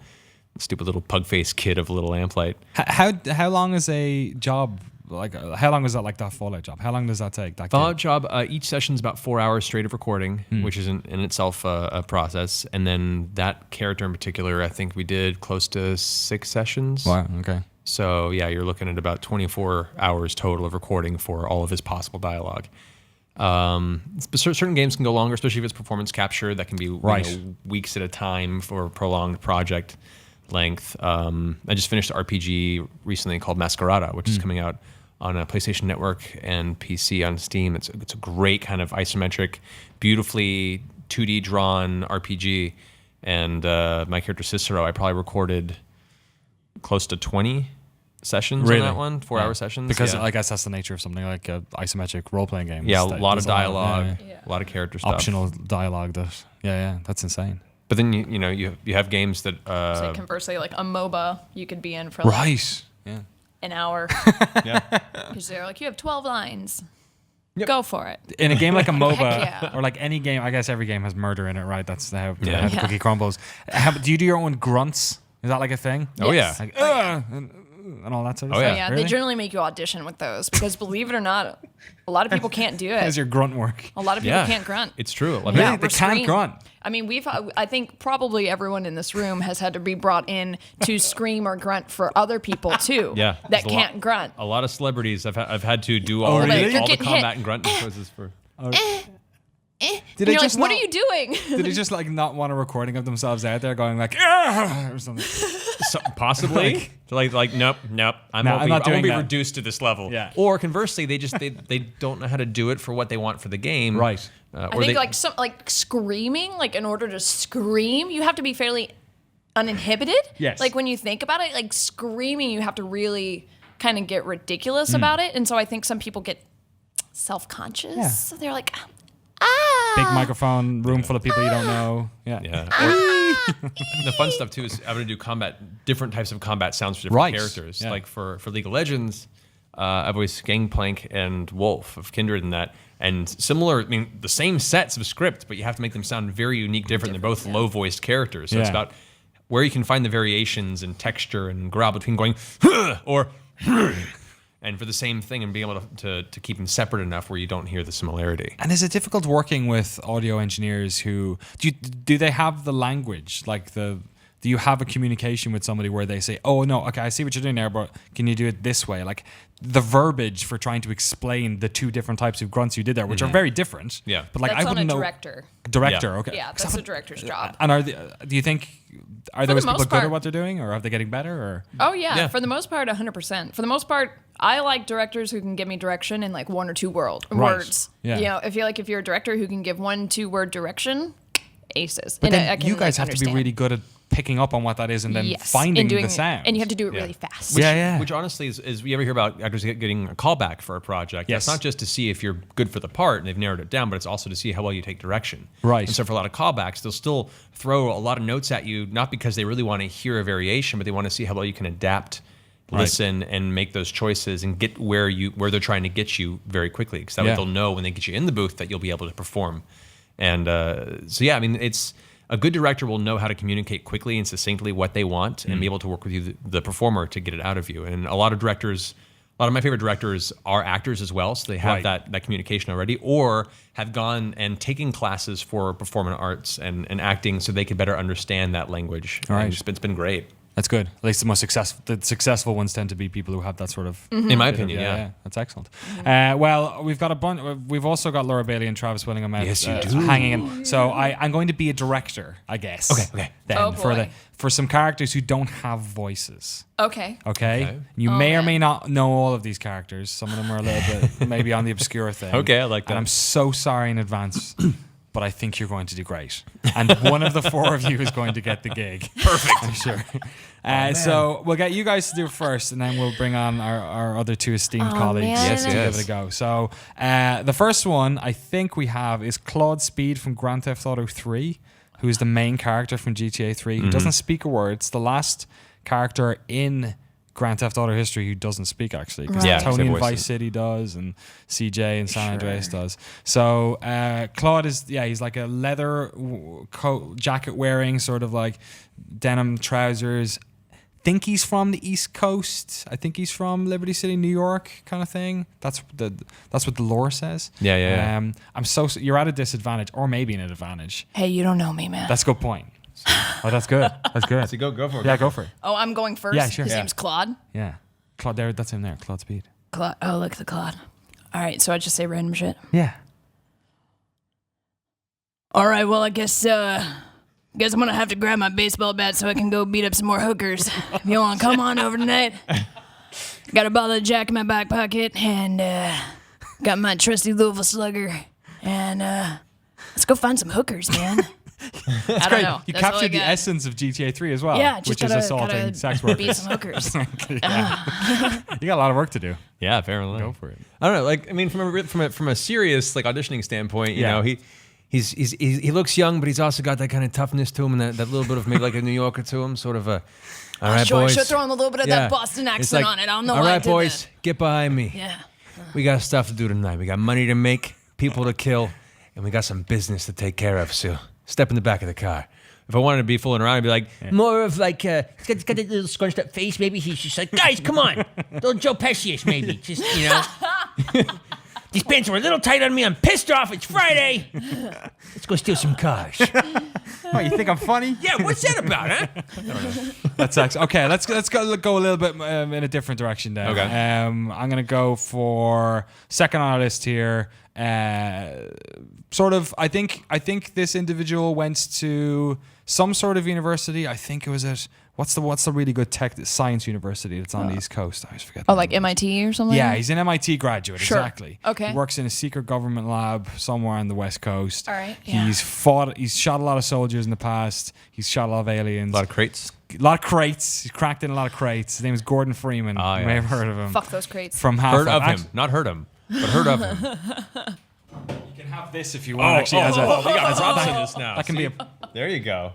Speaker 3: Stupid little pug-faced kid of a little lamplight.
Speaker 2: How long is a job? Like, how long is that, like that Fallout job? How long does that take?
Speaker 3: Fallout job, each session's about 4 hours straight of recording, which is in itself a process. And then that character in particular, I think we did close to 6 sessions.
Speaker 2: Wow, okay.
Speaker 3: So yeah, you're looking at about 24 hours total of recording for all of his possible dialogue. Certain games can go longer, especially if it's performance capture. That can be weeks at a time for a prolonged project length. I just finished an RPG recently called Masquerada, which is coming out on a PlayStation Network and PC on Steam. It's a great kind of isometric, beautifully 2D drawn RPG. And my character Cicero, I probably recorded close to 20 sessions on that one, 4-hour sessions.
Speaker 2: Because I guess that's the nature of something like an isometric role-playing game.
Speaker 3: Yeah, a lot of dialogue, a lot of character stuff.
Speaker 2: Optional dialogue. That's insane.
Speaker 3: But then you have games that
Speaker 4: So conversely, like a MOBA, you could be in for an hour.
Speaker 3: Yeah.
Speaker 4: Because they're like, you have 12 lines. Yep. Go for it.
Speaker 2: In a game like a MOBA,
Speaker 4: yeah.
Speaker 2: or like any game, I guess every game has murder in it, right? That's how the cookie crumbles. Do you do your own grunts? Is that like a thing?
Speaker 3: Oh, yeah.
Speaker 2: Like, and all that sort of
Speaker 3: Oh,
Speaker 2: stuff?
Speaker 4: Yeah,
Speaker 2: Really?
Speaker 4: they generally make you audition with those because believe it or not, a lot of people can't do
Speaker 2: How's
Speaker 4: it.
Speaker 2: your grunt work?
Speaker 4: A lot of people can't grunt.
Speaker 3: It's true.
Speaker 2: Really?
Speaker 4: Yeah,
Speaker 2: They can't grunt?
Speaker 4: I mean, I think probably everyone in this room has had to be brought in to scream or grunt for other people too.
Speaker 3: Yeah,
Speaker 4: that can't grunt.
Speaker 3: A lot of celebrities I've had to do all,
Speaker 2: really?
Speaker 3: all the
Speaker 4: You're getting
Speaker 3: combat
Speaker 4: hit.
Speaker 3: and grunt poses for.
Speaker 2: Did
Speaker 4: You're like, what are you doing?
Speaker 2: Did they just like not want a recording of themselves out there going like or something?
Speaker 3: Possibly. like nope. I won't be reduced to this level.
Speaker 2: Yeah.
Speaker 3: Or conversely, they don't know how to do it for what they want for the game.
Speaker 2: Right.
Speaker 4: I think like screaming, like in order to scream, you have to be fairly uninhibited.
Speaker 2: Yes.
Speaker 4: Like when you think about it, like screaming, you have to really kind of get ridiculous about it. And so I think some people get self-conscious.
Speaker 2: Yeah.
Speaker 4: So they're like,
Speaker 2: Big microphone, room full of people you don't know. Yeah.
Speaker 3: The fun stuff too is I'm going to do different types of combat sounds for different characters.
Speaker 2: Yeah.
Speaker 3: Like for League of Legends, I've voiced Gangplank and Wolf of Kindred in that. And similar, I mean, the same sets of script, but you have to make them sound very unique, different. They're both low-voiced characters. So it's about where you can find the variations in texture and growl between going or and for the same thing, and being able to keep them separate enough where you don't hear the similarity.
Speaker 2: And is it difficult working with audio engineers who do they have the language, like do you have a communication with somebody where they say, oh no, okay, I see what you're doing there, but can you do it this way? Like the verbiage for trying to explain the two different types of grunts you did there, which are very different.
Speaker 3: Yeah.
Speaker 2: But like
Speaker 4: That's
Speaker 2: I wouldn't
Speaker 4: on a
Speaker 2: know.
Speaker 4: director.
Speaker 2: Director,
Speaker 3: Yeah.
Speaker 2: okay.
Speaker 4: Yeah, that's the director's job.
Speaker 2: And do you think are those
Speaker 4: the
Speaker 2: people
Speaker 4: most
Speaker 2: good at
Speaker 4: part-
Speaker 2: what they're doing, or are they getting better? Or
Speaker 4: Oh yeah,
Speaker 3: Yeah.
Speaker 4: for the most part, 100%. For the most part, I like directors who can give me direction in like 1 or 2 words.
Speaker 2: Yeah.
Speaker 4: You know, if you're a director who can give 1-2 word direction, aces.
Speaker 2: but
Speaker 4: And
Speaker 2: then
Speaker 4: I can,
Speaker 2: you guys
Speaker 4: like,
Speaker 2: have to be
Speaker 4: understand.
Speaker 2: really good at picking up on what that is and then
Speaker 4: Yes,
Speaker 2: finding
Speaker 4: and doing
Speaker 2: the
Speaker 4: it-
Speaker 2: sound.
Speaker 4: and you have to do it
Speaker 3: Yeah.
Speaker 4: really fast.
Speaker 3: Which honestly is you ever hear about actors getting a callback for a project?
Speaker 2: Yes.
Speaker 3: It's not just to see if you're good for the part and they've narrowed it down, but it's also to see how well you take direction.
Speaker 2: Right.
Speaker 3: And so for a lot of callbacks, they'll still throw a lot of notes at you, not because they really want to hear a variation, but they want to see how well you can adapt, listen, and make those choices and get where they're trying to get you very quickly. Because that way they'll know when they get you in the booth that you'll be able to perform. And so yeah, I mean, it's a good director will know how to communicate quickly and succinctly what they want and be able to work with you, the performer, to get it out of you. And a lot of my favorite directors are actors as well, so they have that communication already, or have gone and taken classes for performing arts and acting so they could better understand that language.
Speaker 2: All right.
Speaker 3: And it's been great.
Speaker 2: That's good. At least the successful ones tend to be people who have that sort of.
Speaker 3: In my opinion, yeah.
Speaker 2: That's excellent. Well, we've got a bunch. We've also got Laura Bailey and Travis Willingham out,
Speaker 3: Yes, you do.
Speaker 2: hanging in. So I'm going to be a director, I guess.
Speaker 3: Okay.
Speaker 2: Then
Speaker 4: Oh, boy.
Speaker 2: for some characters who don't have voices.
Speaker 4: Okay.
Speaker 2: Okay. You may or may not know all of these characters. Some of them are a little bit maybe on the obscure thing.
Speaker 3: Okay, I like that.
Speaker 2: And I'm so sorry in advance. But I think you're going to do great. And one of the 4 of you is going to get the gig. Perfect. I'm sure. So we'll get you guys to do it first, and then we'll bring on our other 2 esteemed colleagues
Speaker 4: man.
Speaker 2: to give it a go. So the first one I think we have is Claude Speed from Grand Theft Auto 3, who's the main character from GTA 3. He doesn't speak a word. It's the last character in Grand Theft Auto history who doesn't speak, actually, because
Speaker 3: Yeah,
Speaker 2: Tony in
Speaker 3: voices.
Speaker 2: Vice City does, and CJ in San Andreas does. So Claude he's like a leather jacket wearing, sort of like denim trousers. Think he's from the East Coast. I think he's from Liberty City, New York, kind of thing. That's what the lore says.
Speaker 3: Yeah.
Speaker 2: You're at a disadvantage, or maybe an advantage.
Speaker 4: Hey, you don't know me, man.
Speaker 2: That's a good point. Oh, that's good. That's good.
Speaker 3: So go for it.
Speaker 2: Yeah, go for it.
Speaker 4: Oh, I'm going first.
Speaker 2: Yeah, sure.
Speaker 4: His
Speaker 2: Yeah.
Speaker 4: name's Claude.
Speaker 2: Yeah, Claude. That's him there. Claude Speed.
Speaker 4: Claude. Oh, look at the Claude. All right, so I just say random shit.
Speaker 2: Yeah.
Speaker 4: All right, well, I guess I'm gonna have to grab my baseball bat so I can go beat up some more hookers. If you want to come on over tonight, got a bottle of Jack in my back pocket, and got my trusty Louisville Slugger, and let's go find some hookers, man. I don't know.
Speaker 2: You
Speaker 4: That's all I
Speaker 2: captured the
Speaker 4: got.
Speaker 2: essence of GTA 3 as well,
Speaker 4: Yeah, just
Speaker 2: which is
Speaker 4: gotta
Speaker 2: assaulting sex
Speaker 4: beat
Speaker 2: workers.
Speaker 4: some hookers.
Speaker 2: You got a lot of work to do.
Speaker 3: Yeah, apparently.
Speaker 2: Go for it.
Speaker 3: I don't know. Like, I mean, from a serious like auditioning standpoint, you know, he looks young, but he's also got that kind of toughness to him, and that little bit of maybe like a New Yorker to him, sort of a. All right,
Speaker 4: Sure,
Speaker 3: boys.
Speaker 4: should throw in a little bit of that Boston
Speaker 3: It's
Speaker 4: accent
Speaker 3: like,
Speaker 4: on it. I don't know
Speaker 3: all
Speaker 4: why I
Speaker 3: right,
Speaker 4: did
Speaker 3: boys,
Speaker 4: that.
Speaker 3: get behind me.
Speaker 4: Yeah.
Speaker 3: We got stuff to do tonight. We got money to make, people to kill, and we got some business to take care of. So step in the back of the car. If I wanted to be fooling around, I'd be like, more of like, he's got that little scrunched up face. Maybe he's just like, guys, come on. Little Joe Pesci-ish, maybe. Just, you know. These pants are a little tight on me. I'm pissed off. It's Friday. Let's go steal some cars.
Speaker 2: Oh, you think I'm funny?
Speaker 3: Yeah, what's that about, huh?
Speaker 2: That's excellent. Okay, let's go a little bit in a different direction then.
Speaker 3: Okay.
Speaker 2: I'm gonna go for second on our list here. Sort of, I think this individual went to some sort of university. I think it was at what's the really good science university that's on the East Coast. I always forget.
Speaker 4: Oh,
Speaker 2: the
Speaker 4: like
Speaker 2: name.
Speaker 4: MIT or something?
Speaker 2: Yeah, he's an MIT graduate.
Speaker 4: Sure.
Speaker 2: Exactly.
Speaker 4: Okay.
Speaker 2: He works in a secret government lab somewhere on the West Coast.
Speaker 4: All right, yeah.
Speaker 2: He's shot a lot of soldiers in the past. He's shot a lot of aliens.
Speaker 3: A lot of crates.
Speaker 2: A lot of crates. He's cracked in a lot of crates. His name is Gordon Freeman.
Speaker 3: Ah,
Speaker 2: You may
Speaker 3: yeah.
Speaker 2: have heard of him.
Speaker 4: Fuck those crates.
Speaker 2: From
Speaker 3: Heard of
Speaker 2: Half-Life.
Speaker 3: him. Not heard him, but heard of him.
Speaker 2: You can have this if you want. Actually, as a
Speaker 3: we got props in this now.
Speaker 2: that can be a.
Speaker 3: There you go.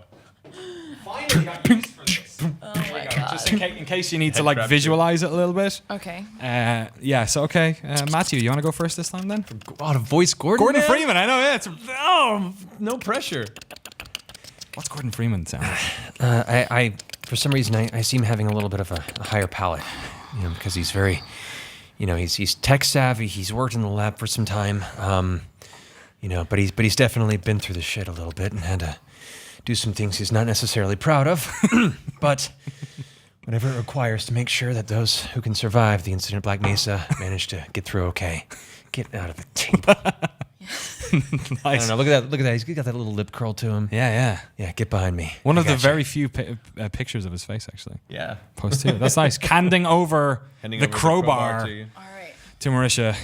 Speaker 2: Finally, got used for this.
Speaker 4: Oh my god.
Speaker 2: Just in case you need to
Speaker 3: Head
Speaker 2: like
Speaker 3: crab
Speaker 2: visualize it a little bit.
Speaker 4: Okay.
Speaker 2: Yeah. So okay, Matthew, you want to go first this time then?
Speaker 3: Oh, to voice Gordon.
Speaker 2: Gordon
Speaker 3: man?
Speaker 2: Freeman. I know. Yeah. It's
Speaker 3: Oh, no pressure.
Speaker 2: What's Gordon Freeman sound like?
Speaker 3: I for some reason I see him having a little bit of a higher palate, because he's very, he's tech savvy. He's worked in the lab for some time, but he's definitely been through the shit a little bit and had to do some things he's not necessarily proud of, but whatever it requires to make sure that those who can survive the incident at Black Mesa manage to get through okay. Get out of the table.
Speaker 2: Nice.
Speaker 3: I don't know. Look at that. He's got that little lip curl to him.
Speaker 2: Yeah.
Speaker 3: Get behind me.
Speaker 2: One of the very few pictures of his face, actually.
Speaker 3: Yeah.
Speaker 2: Post too. That's nice. Handing over the crowbar
Speaker 4: All right.
Speaker 2: to Marisha.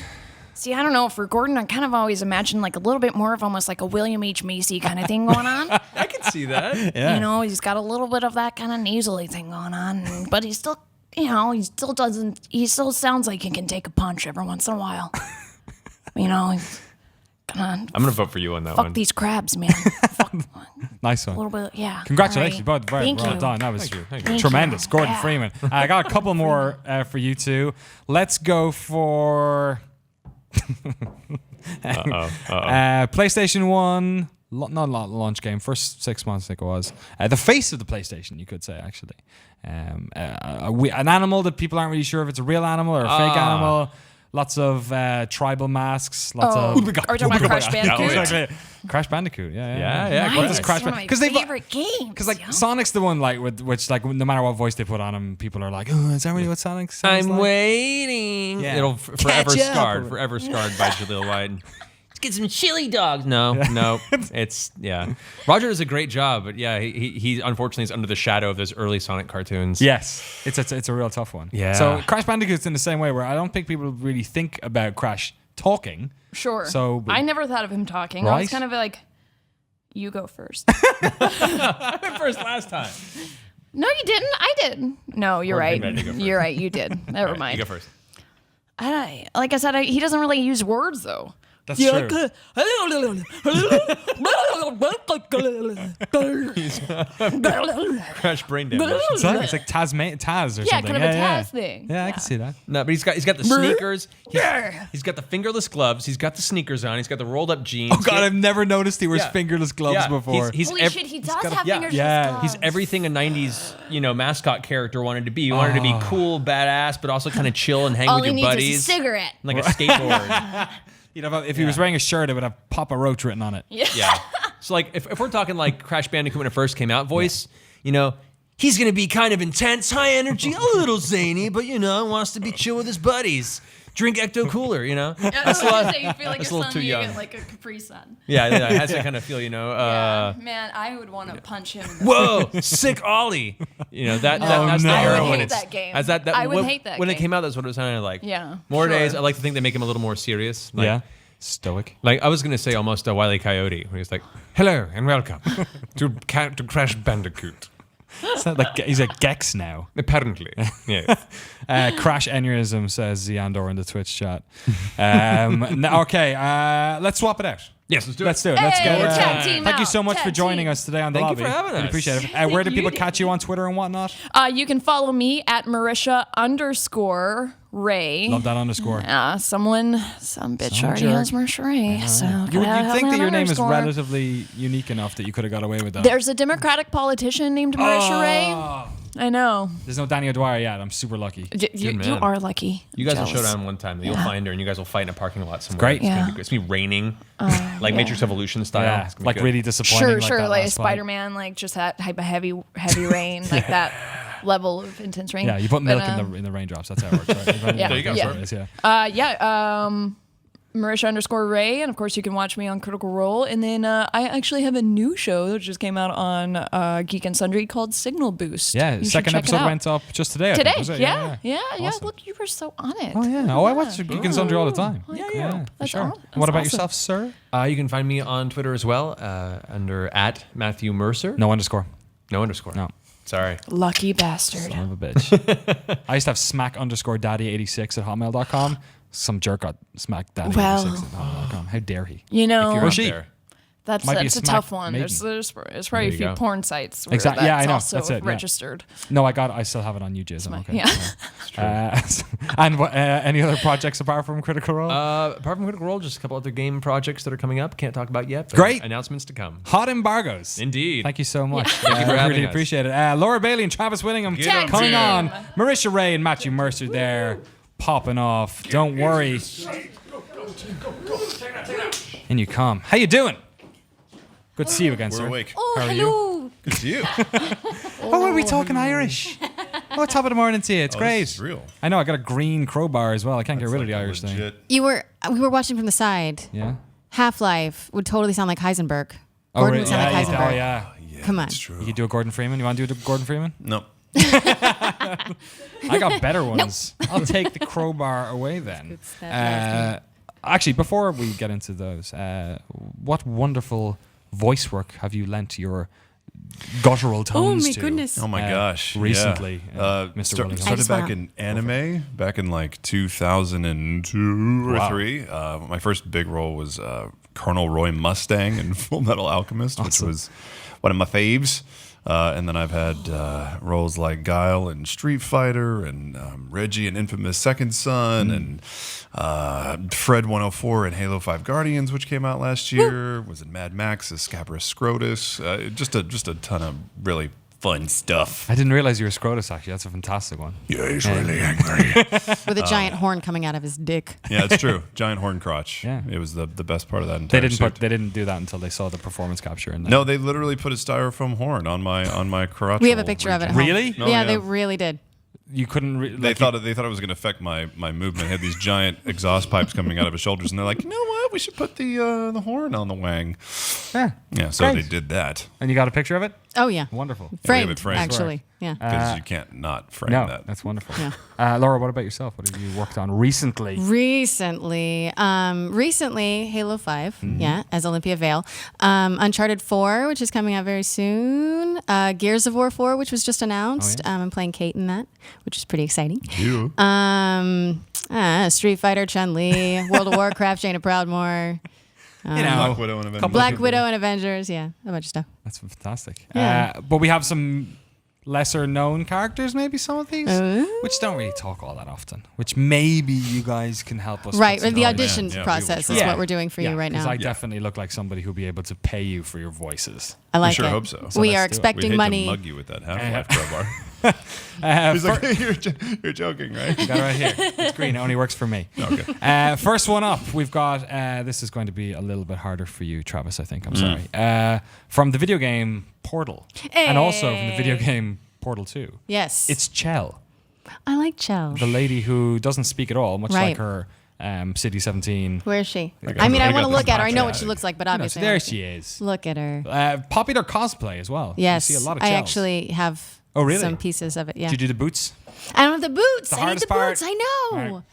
Speaker 4: See, I don't know. For Gordon, I kind of always imagined like a little bit more of almost like a William H. Macy kind of thing going on.
Speaker 3: I can see that.
Speaker 2: Yeah.
Speaker 4: He's got a little bit of that kind of nasally thing going on, but he's still, he still sounds like he can take a punch every once in a while. He's
Speaker 3: I'm gonna vote for you on that one.
Speaker 4: fuck these crabs, man. Fuck,
Speaker 2: Nice one.
Speaker 4: a little bit, yeah.
Speaker 2: Congratulations,
Speaker 4: All right.
Speaker 2: bud. Very
Speaker 4: Thank
Speaker 2: well
Speaker 4: you.
Speaker 2: done. That was
Speaker 3: Thank you.
Speaker 2: tremendous.
Speaker 4: Thank you.
Speaker 2: Gordon
Speaker 4: Yeah.
Speaker 2: Freeman. I got a couple more for you two. Let's go for PlayStation 1. Not launch game. First 6 months, I think it was. The face of the PlayStation, you could say, actually. An animal that people aren't really sure if it's a real animal or a fake animal. Lots of tribal masks. Lots of.
Speaker 4: Are we talking about Crash Bandicoot?
Speaker 2: Exactly. Crash Bandicoot. Yeah.
Speaker 3: Yeah.
Speaker 2: What does
Speaker 4: Nice.
Speaker 2: Crash
Speaker 4: One of my
Speaker 2: Bandicoot?
Speaker 4: favorite games.
Speaker 2: Because Sonic's the one which no matter what voice they put on him, people are like, oh, is that really what Sonic sounds
Speaker 3: I'm
Speaker 2: like?
Speaker 3: waiting.
Speaker 2: Yeah.
Speaker 3: It'll forever
Speaker 2: Catch up.
Speaker 3: scarred by Jaleel White. Let's get some chili dogs. No. It's Roger does a great job, but he unfortunately is under the shadow of those early Sonic cartoons.
Speaker 2: Yes, it's a real tough one.
Speaker 3: Yeah.
Speaker 2: So Crash Bandicoot's in the same way where I don't think people really think about Crash talking.
Speaker 4: Sure.
Speaker 2: So
Speaker 4: I never thought of him talking. I
Speaker 2: Right?
Speaker 4: was kind of like, you go first.
Speaker 3: I went first last time.
Speaker 4: No, you didn't. I did. No, you're right.
Speaker 3: ready to go first.
Speaker 4: You're right. You did. Never mind.
Speaker 3: You go first.
Speaker 4: Like I said, he doesn't really use words though.
Speaker 2: That's true.
Speaker 3: Crash brain damage.
Speaker 2: It's like Taz or something.
Speaker 4: Yeah, kind of a Taz thing.
Speaker 2: Yeah, I can see that.
Speaker 3: No, but he's got the sneakers. He's got the fingerless gloves. He's got the sneakers on. He's got the rolled up jeans.
Speaker 2: Oh God, I've never noticed he wears fingerless gloves before.
Speaker 3: He's
Speaker 4: Holy shit, he does have fingers.
Speaker 3: He's everything a '90s mascot character wanted to be. He wanted to be cool, badass, but also kind of chill and hang
Speaker 4: All
Speaker 3: with
Speaker 4: he
Speaker 3: your
Speaker 4: needs
Speaker 3: buddies,
Speaker 4: is a cigarette.
Speaker 3: like a skateboard.
Speaker 2: If he was wearing a shirt, it would have Papa Roach written on it.
Speaker 3: Yeah. So like if we're talking like Crash Bandicoot when it first came out voice, he's gonna be kind of intense, high energy, a little zany, but wants to be chill with his buddies. Drink Ecto Cooler,
Speaker 4: That's what I say. You feel like
Speaker 3: that's
Speaker 4: you're
Speaker 3: a little too
Speaker 4: suddenly
Speaker 3: young.
Speaker 4: get like a Capri Sun.
Speaker 3: Yeah, it has to kind of feel,
Speaker 4: Man, I would want to punch him. In the
Speaker 3: whoa, sick Ollie. That's
Speaker 2: no.
Speaker 3: the
Speaker 2: I
Speaker 3: era
Speaker 2: would
Speaker 3: when
Speaker 4: hate
Speaker 3: it's
Speaker 4: that game.
Speaker 3: as that
Speaker 4: I would
Speaker 3: when,
Speaker 4: hate that
Speaker 3: when it
Speaker 4: game.
Speaker 3: came out. That's what it sounded like.
Speaker 4: Yeah,
Speaker 3: Nowadays,
Speaker 4: sure.
Speaker 3: I like to think they make him a little more serious. Like,
Speaker 2: Stoic.
Speaker 3: Like I was gonna say almost a Wile E. Coyote, where he's like, "Hello and welcome to Crash Bandicoot."
Speaker 2: It's not like he's a Gex now.
Speaker 3: Apparently, yeah.
Speaker 2: Crash aneurysm, says Ziandor in the Twitch chat. Okay, let's swap it out.
Speaker 3: Yes, let's do it.
Speaker 2: Let's do it. Let's
Speaker 4: Hey,
Speaker 2: get.
Speaker 4: tag team
Speaker 2: Thank you
Speaker 4: out.
Speaker 2: so much for
Speaker 4: Tag
Speaker 2: joining
Speaker 4: team.
Speaker 2: us today on the
Speaker 3: Thank you
Speaker 2: lobby.
Speaker 3: for having
Speaker 2: Really
Speaker 3: us.
Speaker 2: appreciate it. Where do
Speaker 4: You
Speaker 2: people
Speaker 4: did.
Speaker 2: catch you on Twitter and whatnot?
Speaker 4: You can follow me at Marisha_Ray.
Speaker 2: Love that underscore.
Speaker 4: Some bitch already
Speaker 2: jerk.
Speaker 4: has Marisha Ray. So
Speaker 2: You'd think that your name is relatively unique enough that you could have got away with that.
Speaker 4: There's a Democratic politician named Marisha Ray. I know.
Speaker 2: There's no Danny O'Dwyer yet. I'm super lucky.
Speaker 4: You
Speaker 3: man.
Speaker 4: are lucky.
Speaker 3: You guys will
Speaker 4: Jealous.
Speaker 3: show down one time. You'll find her, and you guys will fight in a parking lot somewhere.
Speaker 2: great.
Speaker 3: It's gonna
Speaker 4: Yeah.
Speaker 3: be great. It's gonna be raining, like Matrix Evolution style.
Speaker 2: Yeah,
Speaker 3: It's gonna be
Speaker 2: like
Speaker 3: good.
Speaker 2: really disappointing.
Speaker 4: Sure,
Speaker 2: that
Speaker 4: like
Speaker 2: last fight.
Speaker 4: Spider-Man, like just that type of heavy rain, like that level of intense rain.
Speaker 2: Yeah, you put milk
Speaker 4: But,
Speaker 2: in the raindrops. That's how it works, right?
Speaker 4: Yeah,
Speaker 3: There you go,
Speaker 4: yeah.
Speaker 3: sir.
Speaker 4: Marisha_Ray, and of course you can watch me on Critical Role. And then I actually have a new show that just came out on Geek and Sundry called Signal Boost.
Speaker 2: Yeah,
Speaker 4: You should
Speaker 2: second
Speaker 4: check it
Speaker 2: episode
Speaker 4: out.
Speaker 2: went up just today. I
Speaker 4: Today.
Speaker 2: think, was it?
Speaker 4: Yeah.
Speaker 2: Awesome.
Speaker 4: Look, you were so on it.
Speaker 2: Oh yeah. Oh, I watch Geek and Sundry all the time.
Speaker 4: Oh, cool.
Speaker 2: for
Speaker 4: That's
Speaker 2: sure.
Speaker 4: aw-
Speaker 2: What about
Speaker 4: that's
Speaker 2: yourself, sir?
Speaker 3: You can find me on Twitter as well under @Matthew Mercer.
Speaker 2: No underscore.
Speaker 3: No underscore.
Speaker 2: No.
Speaker 3: Sorry.
Speaker 4: Lucky bastard.
Speaker 2: Son of a bitch. I used to have smack_daddy86 at hotmail.com. Some jerk got smack daddy86
Speaker 4: Well.
Speaker 2: at hotmail.com. How dare he?
Speaker 4: You know,
Speaker 3: If you're
Speaker 2: Or
Speaker 3: out
Speaker 2: she.
Speaker 3: there,
Speaker 4: That's
Speaker 2: Might be
Speaker 4: a
Speaker 2: smack
Speaker 4: tough one.
Speaker 2: maiden.
Speaker 4: There's probably a
Speaker 3: you
Speaker 4: few
Speaker 3: go.
Speaker 4: porn sites where
Speaker 2: Exactly. Yeah, I
Speaker 4: that's
Speaker 2: know.
Speaker 4: also
Speaker 2: That's it, yeah.
Speaker 4: registered.
Speaker 2: No, I still have it on UJIS. I'm okay.
Speaker 4: Yeah.
Speaker 2: And any other projects apart from Critical Role?
Speaker 3: Apart from Critical Role, just a couple other game projects that are coming up. Can't talk about yet. But
Speaker 2: Great.
Speaker 3: announcements to come.
Speaker 2: Hot embargoes.
Speaker 3: Indeed.
Speaker 2: Thank you so much.
Speaker 3: Thank you for having
Speaker 2: really
Speaker 3: us.
Speaker 2: appreciate it. Laura Bailey and Travis Willingham
Speaker 4: Tag
Speaker 2: coming
Speaker 4: team.
Speaker 2: on. Marisha Ray and Matthew Mercer there, popping off. Don't worry. In you come. How you doing? Good to see you again,
Speaker 1: We're
Speaker 2: sir.
Speaker 1: awake.
Speaker 4: Oh,
Speaker 2: How are you?
Speaker 4: hello.
Speaker 1: Good to see you.
Speaker 2: Oh, are we talking Irish? Oh, top of the morning to you. It's great.
Speaker 1: This is real.
Speaker 2: I know. I got a green crowbar as well. I can't get rid of the Irish thing.
Speaker 1: Legit.
Speaker 5: We were watching from the side.
Speaker 2: Yeah.
Speaker 5: Half-Life would totally sound like Heisenberg.
Speaker 2: Oh,
Speaker 5: Gordon
Speaker 2: really?
Speaker 5: would sound like
Speaker 2: Yeah,
Speaker 5: Heisenberg.
Speaker 2: oh, yeah.
Speaker 1: Yeah,
Speaker 5: Come on.
Speaker 1: That's true.
Speaker 2: You could do a Gordon Freeman. You want to do a Gordon Freeman?
Speaker 1: No.
Speaker 2: I got better ones. I'll take the crowbar away then.
Speaker 5: Good stuff.
Speaker 2: Actually, before we get into those, what wonderful voice work have you lent your guttural
Speaker 5: Oh
Speaker 2: tones
Speaker 5: my
Speaker 2: to?
Speaker 5: goodness.
Speaker 1: Oh my gosh.
Speaker 2: Recently,
Speaker 1: Yeah.
Speaker 2: Mr. Willingham.
Speaker 1: Started
Speaker 5: just
Speaker 1: back
Speaker 5: wanna-
Speaker 1: in anime, back in like 2002 or
Speaker 2: Wow.
Speaker 1: 3. My first big role was Colonel Roy Mustang in Full Metal Alchemist, which
Speaker 2: Awesome.
Speaker 1: was one of my faves. And then I've had roles like Guile in Street Fighter and Reggie in Infamous Second Son and Fred 104 in Halo 5 Guardians, which came out last year. Was in Mad Max as Scabrous Scrotus. Just a ton of really fun stuff.
Speaker 2: I didn't realize you were Scrotus, actually. That's a fantastic one.
Speaker 1: Yeah, he's really angry.
Speaker 5: With a giant horn coming out of his dick.
Speaker 1: Yeah, it's true. Giant horn crotch.
Speaker 2: Yeah.
Speaker 1: It was the best part of that
Speaker 2: They
Speaker 1: entire suit.
Speaker 2: didn't do that until they saw the performance capture. In that.
Speaker 1: No, they literally put a styrofoam horn on my crotch.
Speaker 5: We have a picture of it at home.
Speaker 2: Really?
Speaker 1: No,
Speaker 5: yeah,
Speaker 1: yeah.
Speaker 5: they really did.
Speaker 2: You couldn't.
Speaker 1: They thought it was going to affect my movement. It had these giant exhaust pipes coming out of his shoulders, and they're like, you know what? We should put the horn on the wang.
Speaker 2: Yeah.
Speaker 1: Yeah, so
Speaker 2: Great.
Speaker 1: they did that
Speaker 2: And you got a picture of it?
Speaker 5: Oh, yeah.
Speaker 2: Wonderful.
Speaker 1: we have
Speaker 5: Framed,
Speaker 1: it framed.
Speaker 5: actually. Yeah.
Speaker 1: because you can't not frame
Speaker 2: No,
Speaker 1: that.
Speaker 2: that's wonderful.
Speaker 5: Yeah.
Speaker 2: Laura, what about yourself? What have you worked on recently?
Speaker 5: Recently, Halo 5, yeah, as Olympia Vale. Uncharted 4, which is coming out very soon. Gears of War 4, which was just announced.
Speaker 2: Oh,
Speaker 5: I'm playing Kate in that, which is pretty exciting.
Speaker 1: You.
Speaker 5: Street Fighter, Chun-Li, World of Warcraft, Jane of Proudmoore,
Speaker 2: You know,
Speaker 1: Black Widow and Avengers.
Speaker 5: Black Widow and Avengers, yeah, a bunch of stuff.
Speaker 2: that's fantastic.
Speaker 5: Yeah.
Speaker 2: But we have some lesser known characters, maybe some of these, which don't really talk all that often, which maybe you guys can help us
Speaker 5: Right,
Speaker 2: with some
Speaker 5: the
Speaker 2: knowledge.
Speaker 5: audition
Speaker 1: man. Yeah, we
Speaker 5: process
Speaker 1: will
Speaker 5: is
Speaker 1: try.
Speaker 5: what we're doing for you right
Speaker 2: 'cause
Speaker 5: now.
Speaker 2: I definitely look like somebody who'll be able to pay you for your voices.
Speaker 5: I like
Speaker 1: sure
Speaker 5: it.
Speaker 1: hope so.
Speaker 2: So
Speaker 5: We
Speaker 2: let's
Speaker 5: are
Speaker 2: do it.
Speaker 1: We'd
Speaker 5: expecting
Speaker 1: hate
Speaker 5: money.
Speaker 1: to mug you with that Half-Life crowbar.
Speaker 2: He's
Speaker 1: He's like, you're joking, right?
Speaker 2: got it right here. It's green. It only works for me.
Speaker 1: Okay.
Speaker 2: First one up, we've got. This is going to be a little bit harder for you, Travis. I think. I'm sorry. From the video game Portal, and also from the video game Portal 2.
Speaker 5: Yes.
Speaker 2: It's Chell,
Speaker 5: I like Chell.
Speaker 2: the lady who doesn't speak at all, much
Speaker 5: Right.
Speaker 2: like her City 17.
Speaker 5: Where is she?
Speaker 1: got
Speaker 5: I mean,
Speaker 1: the-
Speaker 5: I
Speaker 1: I
Speaker 5: want
Speaker 1: got
Speaker 5: to
Speaker 1: the
Speaker 5: look at her. I know what
Speaker 1: patriotic.
Speaker 5: she looks like, but
Speaker 2: You know, so
Speaker 5: obviously. I
Speaker 2: there
Speaker 5: wanna
Speaker 2: she is.
Speaker 5: Look at her.
Speaker 2: Popular cosplay as well.
Speaker 5: Yes.
Speaker 2: You see a lot of
Speaker 5: I
Speaker 2: Chells.
Speaker 5: actually have
Speaker 2: Oh, really?
Speaker 5: some pieces of it. Yeah.
Speaker 2: Did you do the boots?
Speaker 5: I don't have the boots.
Speaker 2: The
Speaker 5: I need
Speaker 2: hardest
Speaker 5: the
Speaker 2: part?
Speaker 5: boots. I know.
Speaker 2: All right.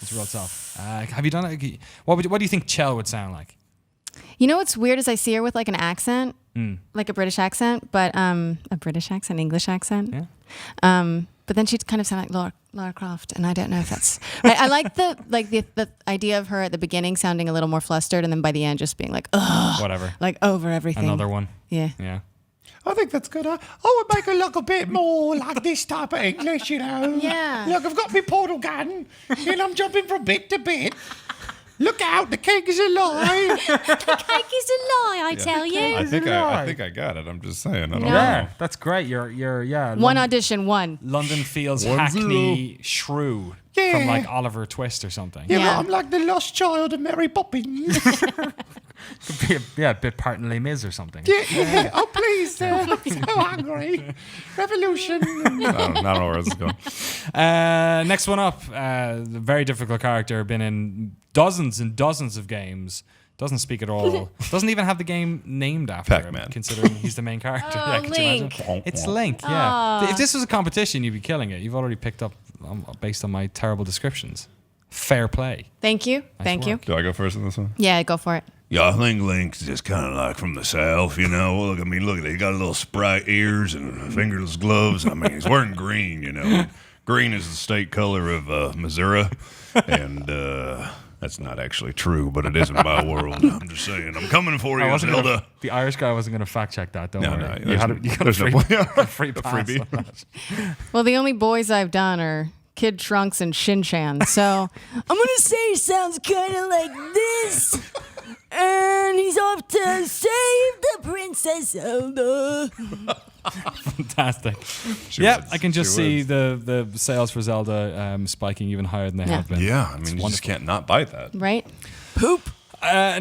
Speaker 2: It's real tough. Have you done it? What do you think Chell would sound like?
Speaker 5: You know what's weird is I see her with like an accent,
Speaker 2: Hmm.
Speaker 5: like a British accent, but a British accent, English accent.
Speaker 2: Yeah.
Speaker 5: But then she'd kind of sound like Lara Croft, and I don't know if that's. I like the idea of her at the beginning sounding a little more flustered, and then by the end just being like, ugh,
Speaker 2: Whatever.
Speaker 5: like over everything.
Speaker 2: Another one.
Speaker 5: Yeah.
Speaker 2: Yeah.
Speaker 1: I think that's good. I would make it look a bit more like this type of English, you know.
Speaker 5: Yeah.
Speaker 1: Look, I've got my portal gun, and I'm jumping from bit to bit. Look out, the cake is a lie.
Speaker 5: Cake is a lie, I tell you.
Speaker 1: I think I got it. I'm just saying. I don't
Speaker 2: Yeah,
Speaker 1: know.
Speaker 2: that's great. You're
Speaker 5: One audition, one.
Speaker 2: London feels
Speaker 1: 1-0.
Speaker 2: Hackney shrew
Speaker 1: Yeah.
Speaker 2: from like Oliver Twist or something.
Speaker 5: Yeah.
Speaker 1: I'm like the lost child of Mary Poppins.
Speaker 2: Could be a bit part in Les Mis or something.
Speaker 1: yeah. Oh, please. I'm so hungry. Revolution. I don't know where this is going.
Speaker 2: Next one up, very difficult character, been in dozens and dozens of games. Doesn't speak at all. Doesn't even have the game named after
Speaker 1: Pac-Man.
Speaker 2: him, considering he's the main character.
Speaker 5: Oh,
Speaker 2: could you imagine?
Speaker 5: Link.
Speaker 2: It's Link, yeah. If this was a competition, you'd be killing it. You've already picked up based on my terrible descriptions. Fair play.
Speaker 5: Thank you. Thank you.
Speaker 2: work.
Speaker 1: Do I go first in this one?
Speaker 5: Yeah, go for it.
Speaker 6: Yeah, I think Link's just kind of like from the South, you know. Look, I mean, look at it. He got little sprite ears and fingerless gloves. I mean, he's wearing green, you know. Green is the state color of Missouri. And That's not actually true, but it is in my world. I'm just saying. I'm coming for you, Zelda.
Speaker 2: The Irish guy wasn't going to fact check that. Don't worry.
Speaker 6: No,
Speaker 2: you got a free, a free pass
Speaker 6: freebie.
Speaker 2: on that.
Speaker 5: Well, the only boys I've done are Kid Trunks and Shin Chan. So I'm gonna say it sounds kind of like this. And he's off to save the Princess Zelda.
Speaker 2: Fantastic.
Speaker 1: She
Speaker 2: Yep,
Speaker 1: was.
Speaker 2: I can just
Speaker 1: She
Speaker 2: see
Speaker 1: was.
Speaker 2: the sales for Zelda spiking even higher than they have been.
Speaker 1: Yeah, I mean, you just can't not buy that.
Speaker 5: Right?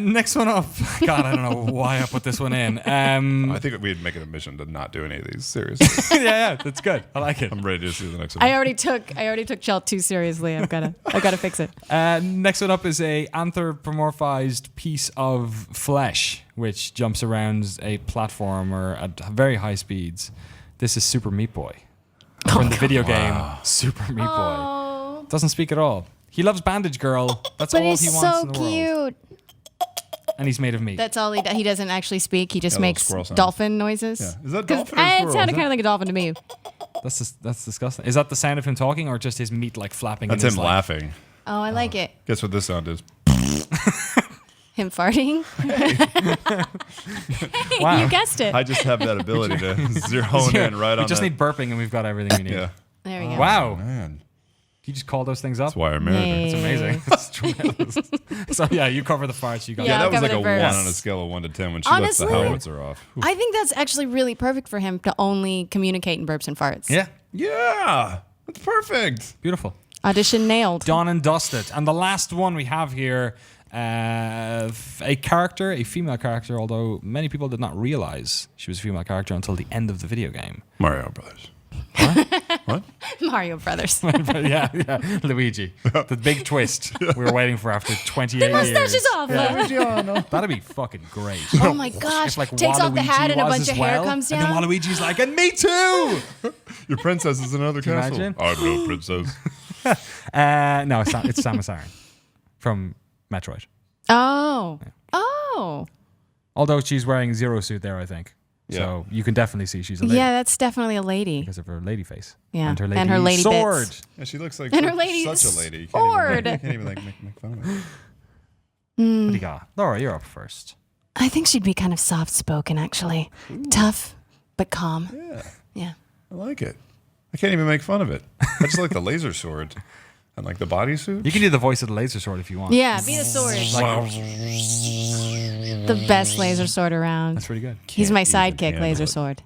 Speaker 2: Next one up. God, I don't know why I put this one in.
Speaker 1: I think we'd make it a mission to not do any of these. Seriously.
Speaker 2: yeah, that's good. I like it.
Speaker 1: I'm ready to see the next one.
Speaker 5: I already took Chell too seriously. I've gotta fix it.
Speaker 2: Next one up is a anthropomorphized piece of flesh which jumps around a platformer at very high speeds. This is Super Meatboy from the video game Super Meatboy.
Speaker 5: Oh,
Speaker 2: Doesn't speak at all. He loves Bandage Girl. That's
Speaker 5: but
Speaker 2: all
Speaker 5: he's
Speaker 2: he wants
Speaker 5: so
Speaker 2: in the world.
Speaker 5: cute.
Speaker 2: And he's made of meat.
Speaker 5: That's all he does. He doesn't actually speak. He just
Speaker 1: Yeah, little
Speaker 5: makes
Speaker 1: squirrel sound.
Speaker 5: dolphin noises.
Speaker 1: Yeah. Is that
Speaker 5: 'Cause
Speaker 1: dolphin or
Speaker 5: it
Speaker 1: squirrel?
Speaker 5: sounded
Speaker 1: Is
Speaker 5: kind of like a dolphin to me.
Speaker 2: That's disgusting. Is that the sound of him talking or just his meat like flapping?
Speaker 1: That's
Speaker 2: in
Speaker 1: him
Speaker 2: his, like,
Speaker 1: laughing.
Speaker 5: Oh, I like it.
Speaker 1: Guess what this sound is?
Speaker 5: Him farting.
Speaker 2: Wow.
Speaker 5: You guessed it.
Speaker 1: I just have that ability to zero in right
Speaker 2: We
Speaker 1: on
Speaker 2: just
Speaker 1: that.
Speaker 2: need burping and we've got everything we need.
Speaker 1: Yeah.
Speaker 5: There we go.
Speaker 2: Wow.
Speaker 1: Man,
Speaker 2: You just call those things up?
Speaker 1: that's why I married her.
Speaker 2: It's amazing. It's tremendous. So yeah, you cover the farts. You got
Speaker 5: Yeah,
Speaker 1: Yeah,
Speaker 2: it.
Speaker 1: that was like a
Speaker 5: covered
Speaker 1: 1
Speaker 5: it first.
Speaker 1: on a scale of 1 to 10 when she lets
Speaker 5: Honestly,
Speaker 1: the howitzer off. Oof.
Speaker 5: I think that's actually really perfect for him to only communicate in burps and farts.
Speaker 2: Yeah,
Speaker 1: Yeah, that's perfect.
Speaker 2: beautiful.
Speaker 5: Audition nailed.
Speaker 2: Done and dusted. And the last one we have here, a female character, although many people did not realize she was a female character until the end of the video game.
Speaker 1: Mario Brothers. What?
Speaker 5: Mario Brothers.
Speaker 2: yeah, Luigi. The big twist we were waiting for after 28 years.
Speaker 5: Mustache is off.
Speaker 2: That'd be fucking great.
Speaker 5: Oh my gosh.
Speaker 2: If, like,
Speaker 5: Takes off the
Speaker 2: Waluigi
Speaker 5: hat and a
Speaker 2: was
Speaker 5: bunch
Speaker 2: as
Speaker 5: of hair
Speaker 2: well,
Speaker 5: comes
Speaker 2: And
Speaker 5: down.
Speaker 2: then Waluigi's like, and me too!
Speaker 1: Your princess is in another
Speaker 2: Can you
Speaker 1: castle.
Speaker 2: imagine?
Speaker 1: I'm no princess.
Speaker 2: No, it's Samus Aran from Metroid.
Speaker 5: Oh. Oh.
Speaker 2: Although she's wearing Zero Suit there, I think.
Speaker 1: Yeah.
Speaker 2: So you can definitely see she's a lady.
Speaker 5: Yeah, that's definitely a lady.
Speaker 2: Because of her lady face.
Speaker 5: Yeah,
Speaker 2: And her
Speaker 5: and her lady
Speaker 2: sword.
Speaker 5: bits.
Speaker 1: Yeah, she looks like
Speaker 5: And her lady
Speaker 1: such a lady. You
Speaker 5: sword.
Speaker 1: Can't even like make fun of her.
Speaker 2: What do you got? Laura, you're up first.
Speaker 5: I think she'd be kind of soft spoken, actually. Tough, but calm.
Speaker 1: Yeah,
Speaker 5: Yeah.
Speaker 1: I like it. I can't even make fun of it. I just like the laser sword and like the bodysuit.
Speaker 2: You can do the voice of the laser sword if you want.
Speaker 5: Yeah, be the sword. The best laser sword around.
Speaker 2: That's pretty good.
Speaker 5: He's my
Speaker 1: Can't even
Speaker 5: sidekick,
Speaker 1: handle
Speaker 5: laser
Speaker 1: it.
Speaker 5: sword.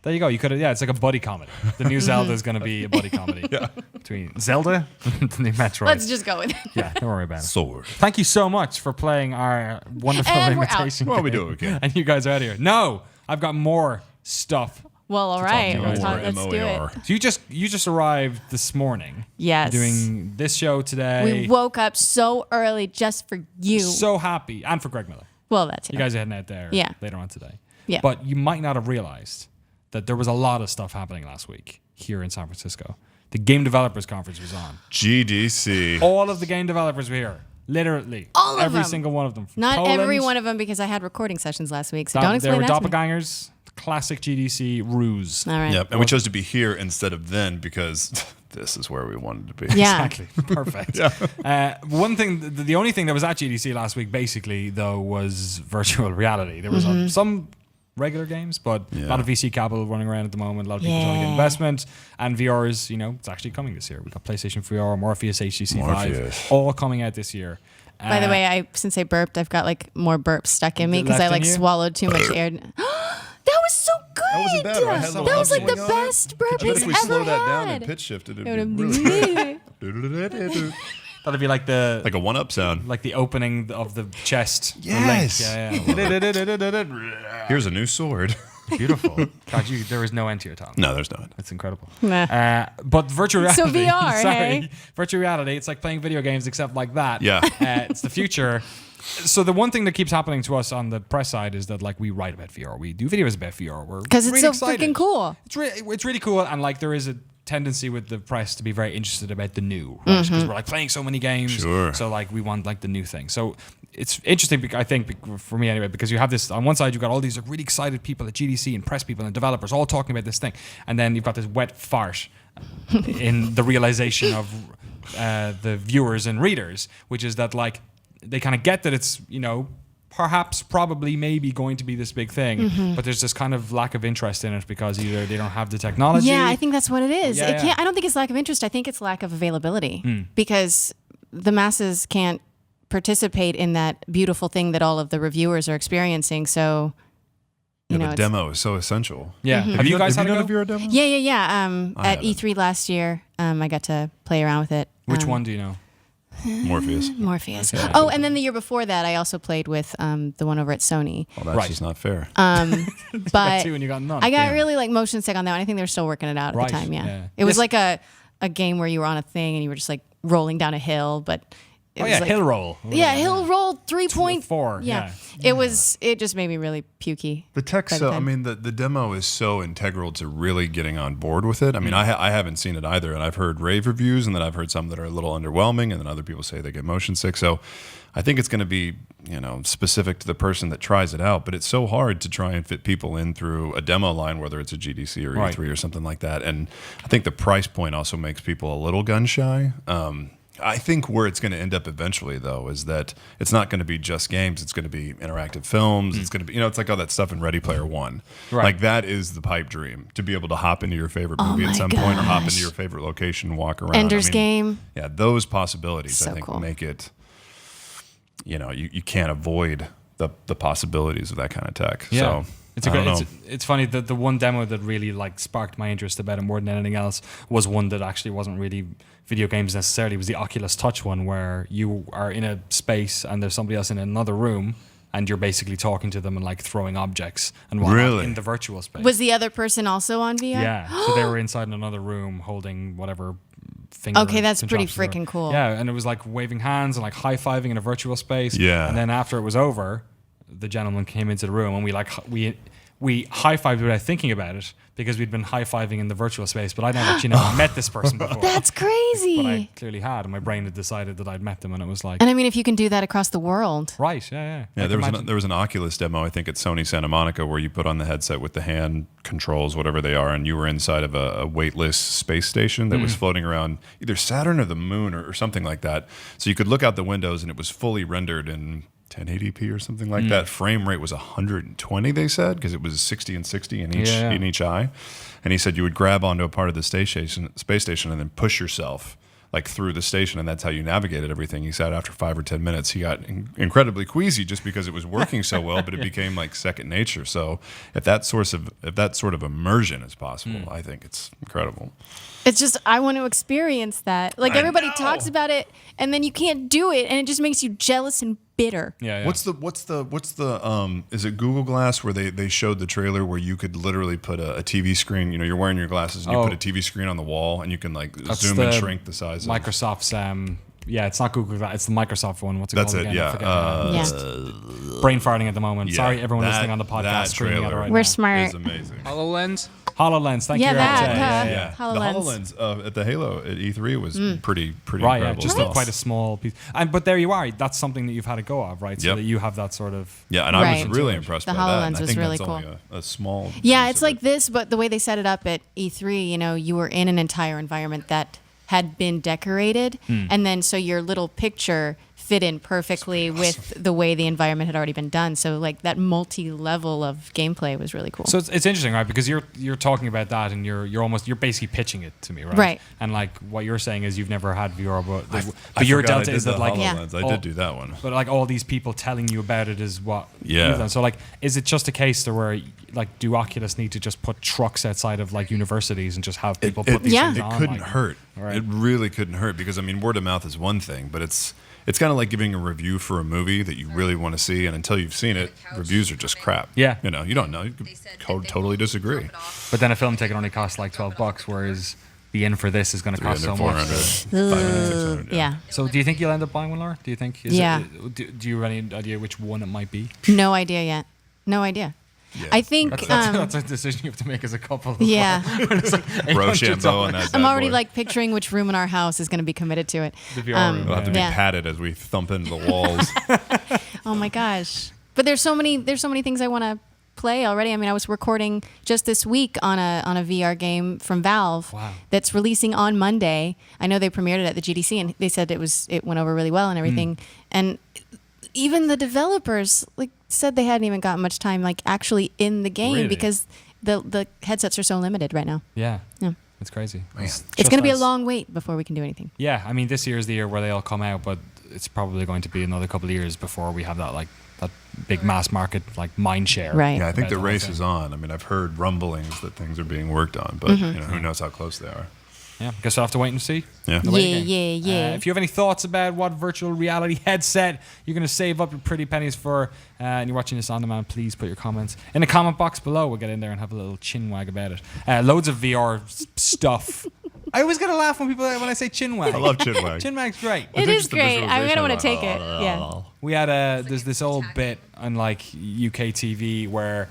Speaker 2: There you go. You could have, it's like a buddy comedy. The new Zelda is going to be a buddy comedy. Between Zelda and the new Metroid.
Speaker 5: Let's just go with it.
Speaker 2: Yeah, don't worry about it.
Speaker 1: Sword.
Speaker 2: Thank you so much for playing our wonderful
Speaker 5: And we're out.
Speaker 2: imitation.
Speaker 1: Well, we
Speaker 2: game.
Speaker 1: do what we can.
Speaker 2: And you guys are out of here. No, I've got more stuff.
Speaker 5: Well, all right.
Speaker 2: to you guys.
Speaker 5: Let's do it.
Speaker 2: So you just arrived this morning.
Speaker 5: Yes.
Speaker 2: Doing this show today.
Speaker 5: We woke up so early just for you.
Speaker 2: So happy, and for Greg Miller.
Speaker 5: Well, that's
Speaker 2: You guys are heading out there
Speaker 5: Yeah.
Speaker 2: later on today.
Speaker 5: Yeah.
Speaker 2: But you might not have realized that there was a lot of stuff happening last week here in San Francisco. The Game Developers Conference was on.
Speaker 1: GDC.
Speaker 2: All of the game developers were here. Literally.
Speaker 5: All of
Speaker 2: every
Speaker 5: them.
Speaker 2: single one of them. From
Speaker 5: Not
Speaker 2: Poland,
Speaker 5: every one of them because I had recording sessions last week. So don't
Speaker 2: There
Speaker 5: explain
Speaker 2: were
Speaker 5: that to me.
Speaker 2: doppelgangers. Classic GDC ruse.
Speaker 5: All right.
Speaker 1: Yep, and we chose to be here instead of then because this is where we wanted to be.
Speaker 5: Yeah.
Speaker 2: Exactly. Perfect. One thing, the only thing that was at GDC last week, basically, though, was virtual reality. There was some regular games, but a lot of VC capital running around at the moment. A lot of people trying to get investment. And VR's, it's actually coming this year. We've got PlayStation VR, Morpheus, HTC
Speaker 1: Morpheus.
Speaker 2: 5, all coming out this year.
Speaker 5: By the way, since I burped, I've got like more burps stuck in me because I
Speaker 2: Left in
Speaker 5: like
Speaker 2: you?
Speaker 5: swallowed too much air. That was so good.
Speaker 1: That wasn't bad, right? Had a little
Speaker 5: That was like the
Speaker 1: upswing on it.
Speaker 5: best burp
Speaker 1: I bet
Speaker 5: he's
Speaker 1: if we
Speaker 5: ever
Speaker 1: slow that down
Speaker 5: had.
Speaker 1: and pitch shifted,
Speaker 5: It
Speaker 1: it'd be
Speaker 5: would've
Speaker 1: really
Speaker 5: been-
Speaker 1: good.
Speaker 2: that'd be like the
Speaker 1: Like a one-up sound.
Speaker 2: the opening of the chest. for
Speaker 1: Yes.
Speaker 2: Link. Yeah.
Speaker 1: Here's a new sword.
Speaker 2: Beautiful. God, there is no end to your tongue.
Speaker 1: No, there's not.
Speaker 2: It's incredible.
Speaker 5: Nah.
Speaker 2: But virtual reality.
Speaker 5: So VR,
Speaker 2: sorry,
Speaker 5: hey?
Speaker 2: virtual reality. It's like playing video games, except like that.
Speaker 1: Yeah.
Speaker 2: It's the future. So the one thing that keeps happening to us on the press side is that like we write about VR, we do videos about VR. We're
Speaker 5: Because it's
Speaker 2: really
Speaker 5: so
Speaker 2: excited.
Speaker 5: freaking cool.
Speaker 2: It's really cool, and like there is a tendency with the press to be very interested about the new, right? Because we're like playing so many games,
Speaker 1: Sure.
Speaker 2: so like we want like the new thing. So it's interesting, I think, for me anyway, because you have this on one side, you've got all these like really excited people at GDC and press people and developers all talking about this thing, and then you've got this wet fart in the realization of the viewers and readers, which is that like they kind of get that it's, perhaps, probably, maybe going to be this big thing, but there's this kind of lack of interest in it because either they don't have the technology.
Speaker 5: Yeah, I think that's what it is.
Speaker 2: Yeah,
Speaker 5: I don't think it's lack of interest. I think it's lack of availability because the masses can't participate in that beautiful thing that all of the reviewers are experiencing. So,
Speaker 1: the demo is so essential.
Speaker 2: Yeah. Have you guys had
Speaker 1: done
Speaker 2: a
Speaker 1: a
Speaker 2: Go?
Speaker 1: VR demo?
Speaker 5: Yeah. At
Speaker 1: haven't.
Speaker 5: E3 last year, I got to play around with it.
Speaker 2: Which one do you know?
Speaker 1: Morpheus.
Speaker 5: Morpheus. Oh, and then the year before that, I also played with the one over at Sony.
Speaker 1: Well, that's
Speaker 2: Right.
Speaker 1: just not fair.
Speaker 5: But
Speaker 2: Two and you got none.
Speaker 5: I got really like motion sick on that one. I think they're still working it out at
Speaker 2: Right,
Speaker 5: the time. Yeah.
Speaker 2: yeah.
Speaker 5: It was
Speaker 2: This-
Speaker 5: like a game where you were on a thing and you were just like rolling down a hill, but it was like,
Speaker 2: hill roll.
Speaker 5: Yeah, hill roll
Speaker 2: 3.4.
Speaker 5: Yeah. It just made me really pukey.
Speaker 1: The tech,
Speaker 5: by the
Speaker 1: so I
Speaker 5: time.
Speaker 1: mean, the demo is so integral to really getting on board with it. I mean, I haven't seen it either, and I've heard rave reviews, and then I've heard some that are a little underwhelming, and then other people say they get motion sick. So I think it's going to be specific to the person that tries it out. But it's so hard to try and fit people in through a demo line, whether it's a GDC or
Speaker 2: Right.
Speaker 1: E3 or something like that. And I think the price point also makes people a little gun shy. I think where it's going to end up eventually, though, is that it's not going to be just games. It's going to be interactive films. It's going to be, it's like all that stuff in Ready Player One.
Speaker 2: Right.
Speaker 1: Like that is the pipe dream, to be able to hop into your favorite movie
Speaker 5: my
Speaker 1: at some point or hop into
Speaker 5: gosh.
Speaker 1: your favorite location, walk around.
Speaker 5: Ender's Game.
Speaker 1: Yeah, those possibilities,
Speaker 5: So
Speaker 1: I think,
Speaker 5: cool.
Speaker 1: make it, you can't avoid the possibilities of that kind of tech.
Speaker 2: Yeah.
Speaker 1: So
Speaker 2: It's
Speaker 1: I don't know.
Speaker 2: it's funny that the one demo that really like sparked my interest about it more than anything else was one that actually wasn't really video games necessarily. It was the Oculus Touch one where you are in a space and there's somebody else in another room and you're basically talking to them and like throwing objects and whatnot
Speaker 1: Really?
Speaker 2: in the virtual space.
Speaker 5: Was the other person also on VR?
Speaker 2: Yeah. So they were inside another room holding whatever finger.
Speaker 5: Okay, that's pretty
Speaker 2: contraption
Speaker 5: freaking cool.
Speaker 2: Yeah, and it was like waving hands and like high-fiving in a virtual space.
Speaker 1: Yeah.
Speaker 2: And then after it was over, the gentleman came into the room and we high-fived without thinking about it because we'd been high-fiving in the virtual space, but I'd never actually never met this person before.
Speaker 5: That's crazy.
Speaker 2: But I clearly had, and my brain had decided that I'd met them, and it was like,
Speaker 5: And I mean, if you can do that across the world.
Speaker 2: right, yeah.
Speaker 1: Yeah,
Speaker 2: I
Speaker 1: there
Speaker 2: can
Speaker 1: was
Speaker 2: imagine.
Speaker 1: there was an Oculus demo, I think, at Sony Santa Monica, where you put on the headset with the hand controls, whatever they are, and you were inside of a weightless space station that was floating around either Saturn or the moon or something like that. So you could look out the windows, and it was fully rendered in 1080p or something like that. Frame rate was 120, they said, because it was 60 and 60 in each eye. And he said you would grab onto a part of the space station, and then push yourself like through the station, and that's how you navigated everything. He said after 5 or 10 minutes, he got incredibly queasy just because it was working so well, but it became like second nature. So if that sort of immersion is possible, I think it's incredible.
Speaker 5: It's just, I want to experience that. Like,
Speaker 1: I
Speaker 5: everybody
Speaker 1: know.
Speaker 5: talks about it, and then you can't do it, and it just makes you jealous and bitter.
Speaker 2: Yeah.
Speaker 1: What's the is it Google Glass where they showed the trailer where you could literally put a TV screen, you're wearing your glasses and you
Speaker 2: Oh.
Speaker 1: put a TV screen on the wall and you can like
Speaker 2: That's
Speaker 1: zoom and
Speaker 2: the
Speaker 1: shrink the size of
Speaker 2: Microsoft's yeah, it's not Google Glass, it's the Microsoft one. What's it
Speaker 1: That's
Speaker 2: called
Speaker 1: it,
Speaker 2: again? I
Speaker 1: yeah.
Speaker 2: forget. Brain farting at the moment.
Speaker 1: Yeah,
Speaker 2: Sorry, everyone
Speaker 1: that-
Speaker 2: listening on the podcast
Speaker 1: that
Speaker 2: screaming at it
Speaker 1: trailer
Speaker 2: right
Speaker 5: We're
Speaker 2: now.
Speaker 5: smart.
Speaker 1: It's amazing.
Speaker 3: HoloLens.
Speaker 2: HoloLens, thank
Speaker 5: Yeah,
Speaker 2: you.
Speaker 5: that,
Speaker 2: Alex.
Speaker 5: huh?
Speaker 1: Yeah,
Speaker 5: HoloLens.
Speaker 1: the HoloLens at the Halo at E3 was pretty
Speaker 2: Right, yeah,
Speaker 1: incredible.
Speaker 2: just
Speaker 1: stuff.
Speaker 2: quite a small piece. But there you are. That's something that you've had a go of, right? So
Speaker 1: Yep.
Speaker 2: that you have that sort of.
Speaker 1: Yeah, and I
Speaker 5: Right.
Speaker 1: was really impressed
Speaker 5: The
Speaker 1: by that.
Speaker 5: HoloLens
Speaker 1: And I
Speaker 5: was
Speaker 1: think
Speaker 5: really
Speaker 1: that's
Speaker 5: cool.
Speaker 1: only a small.
Speaker 5: Yeah,
Speaker 1: piece
Speaker 5: it's
Speaker 1: of
Speaker 5: like
Speaker 1: it.
Speaker 5: this, but the way they set it up at E3, you were in an entire environment that had been decorated, and then so your little picture fit in perfectly with the way the environment had already been done. So like that multi-level of gameplay was really cool.
Speaker 2: So it's interesting, right? Because you're talking about that, and you're basically pitching it to me, right?
Speaker 5: Right.
Speaker 2: And like what you're saying is you've never had VR, but
Speaker 1: I
Speaker 2: your
Speaker 1: forgot I
Speaker 2: delta
Speaker 1: did
Speaker 2: is
Speaker 1: the
Speaker 2: that like
Speaker 1: HoloLens. I
Speaker 2: all-
Speaker 1: did do that one.
Speaker 2: But like all these people telling you about it is what.
Speaker 1: Yeah.
Speaker 2: you've done. So like, is it just a case there where like do Oculus need to just put trucks outside of like universities and just have people put these
Speaker 5: Yeah.
Speaker 2: things
Speaker 1: It
Speaker 2: on?
Speaker 1: couldn't
Speaker 2: like-
Speaker 1: hurt.
Speaker 2: Right.
Speaker 1: It really couldn't hurt because I mean, word of mouth is one thing, but it's kind of like giving a review for a movie that you really want to see, and until you've seen it, reviews are just crap.
Speaker 2: Yeah.
Speaker 1: you don't know. You could totally disagree.
Speaker 2: But then a film ticket only costs like $12, whereas the in for this is going to cost so
Speaker 1: 300,
Speaker 2: much.
Speaker 1: 400, 500, 600.
Speaker 5: yeah.
Speaker 2: So do you think you'll end up buying one, Laura? Do you think?
Speaker 5: Yeah.
Speaker 2: Do you have any idea which one it might be?
Speaker 5: No idea yet. No idea.
Speaker 1: Yeah.
Speaker 5: I think
Speaker 2: That's a decision you have to make as a couple.
Speaker 5: yeah.
Speaker 1: Rochambeau and that.
Speaker 5: I'm
Speaker 1: bad
Speaker 5: already
Speaker 1: boy.
Speaker 5: like picturing which room in our house is going to be committed to it.
Speaker 2: The VR room.
Speaker 1: We'll have to be
Speaker 5: Yeah.
Speaker 1: patted as we thump into the walls.
Speaker 5: Oh my gosh. But there's so many things I want to play already. I mean, I was recording just this week on a VR game from Valve
Speaker 2: Wow.
Speaker 5: that's releasing on Monday. I know they premiered it at the GDC and they said it went over really well and everything. And even the developers like said they hadn't even got much time like actually in the game
Speaker 2: Really?
Speaker 5: because the headsets are so limited right now.
Speaker 2: Yeah.
Speaker 5: Yeah.
Speaker 2: It's crazy.
Speaker 5: It's going to be a long wait before we can do anything.
Speaker 2: Yeah, I mean, this year is the year where they all come out, but it's probably going to be another couple of years before we have that that big mass market like mind share.
Speaker 5: Right.
Speaker 1: Yeah, I think
Speaker 2: about
Speaker 1: the
Speaker 2: whole
Speaker 1: race
Speaker 2: thing.
Speaker 1: is on. I mean, I've heard rumblings that things are being worked on, but who knows how close they are.
Speaker 2: Yeah, guess we'll have to wait and see.
Speaker 1: Yeah.
Speaker 2: The
Speaker 5: Yeah,
Speaker 2: waiting
Speaker 5: yeah,
Speaker 2: game.
Speaker 5: yeah.
Speaker 2: If you have any thoughts about what virtual reality headset you're going to save up your pretty pennies for, and you're watching this on demand, please put your comments in the comment box below. We'll get in there and have a little chin wag about it. Loads of VR stuff. I always get a laugh when I say chin wag.
Speaker 1: I love Chinwag.
Speaker 2: Chin wag's great.
Speaker 5: It
Speaker 1: think
Speaker 5: is
Speaker 1: just the
Speaker 5: great. I'm going to want to
Speaker 1: visualization
Speaker 5: take it. Yeah.
Speaker 2: We had there's this old bit on like UK TV where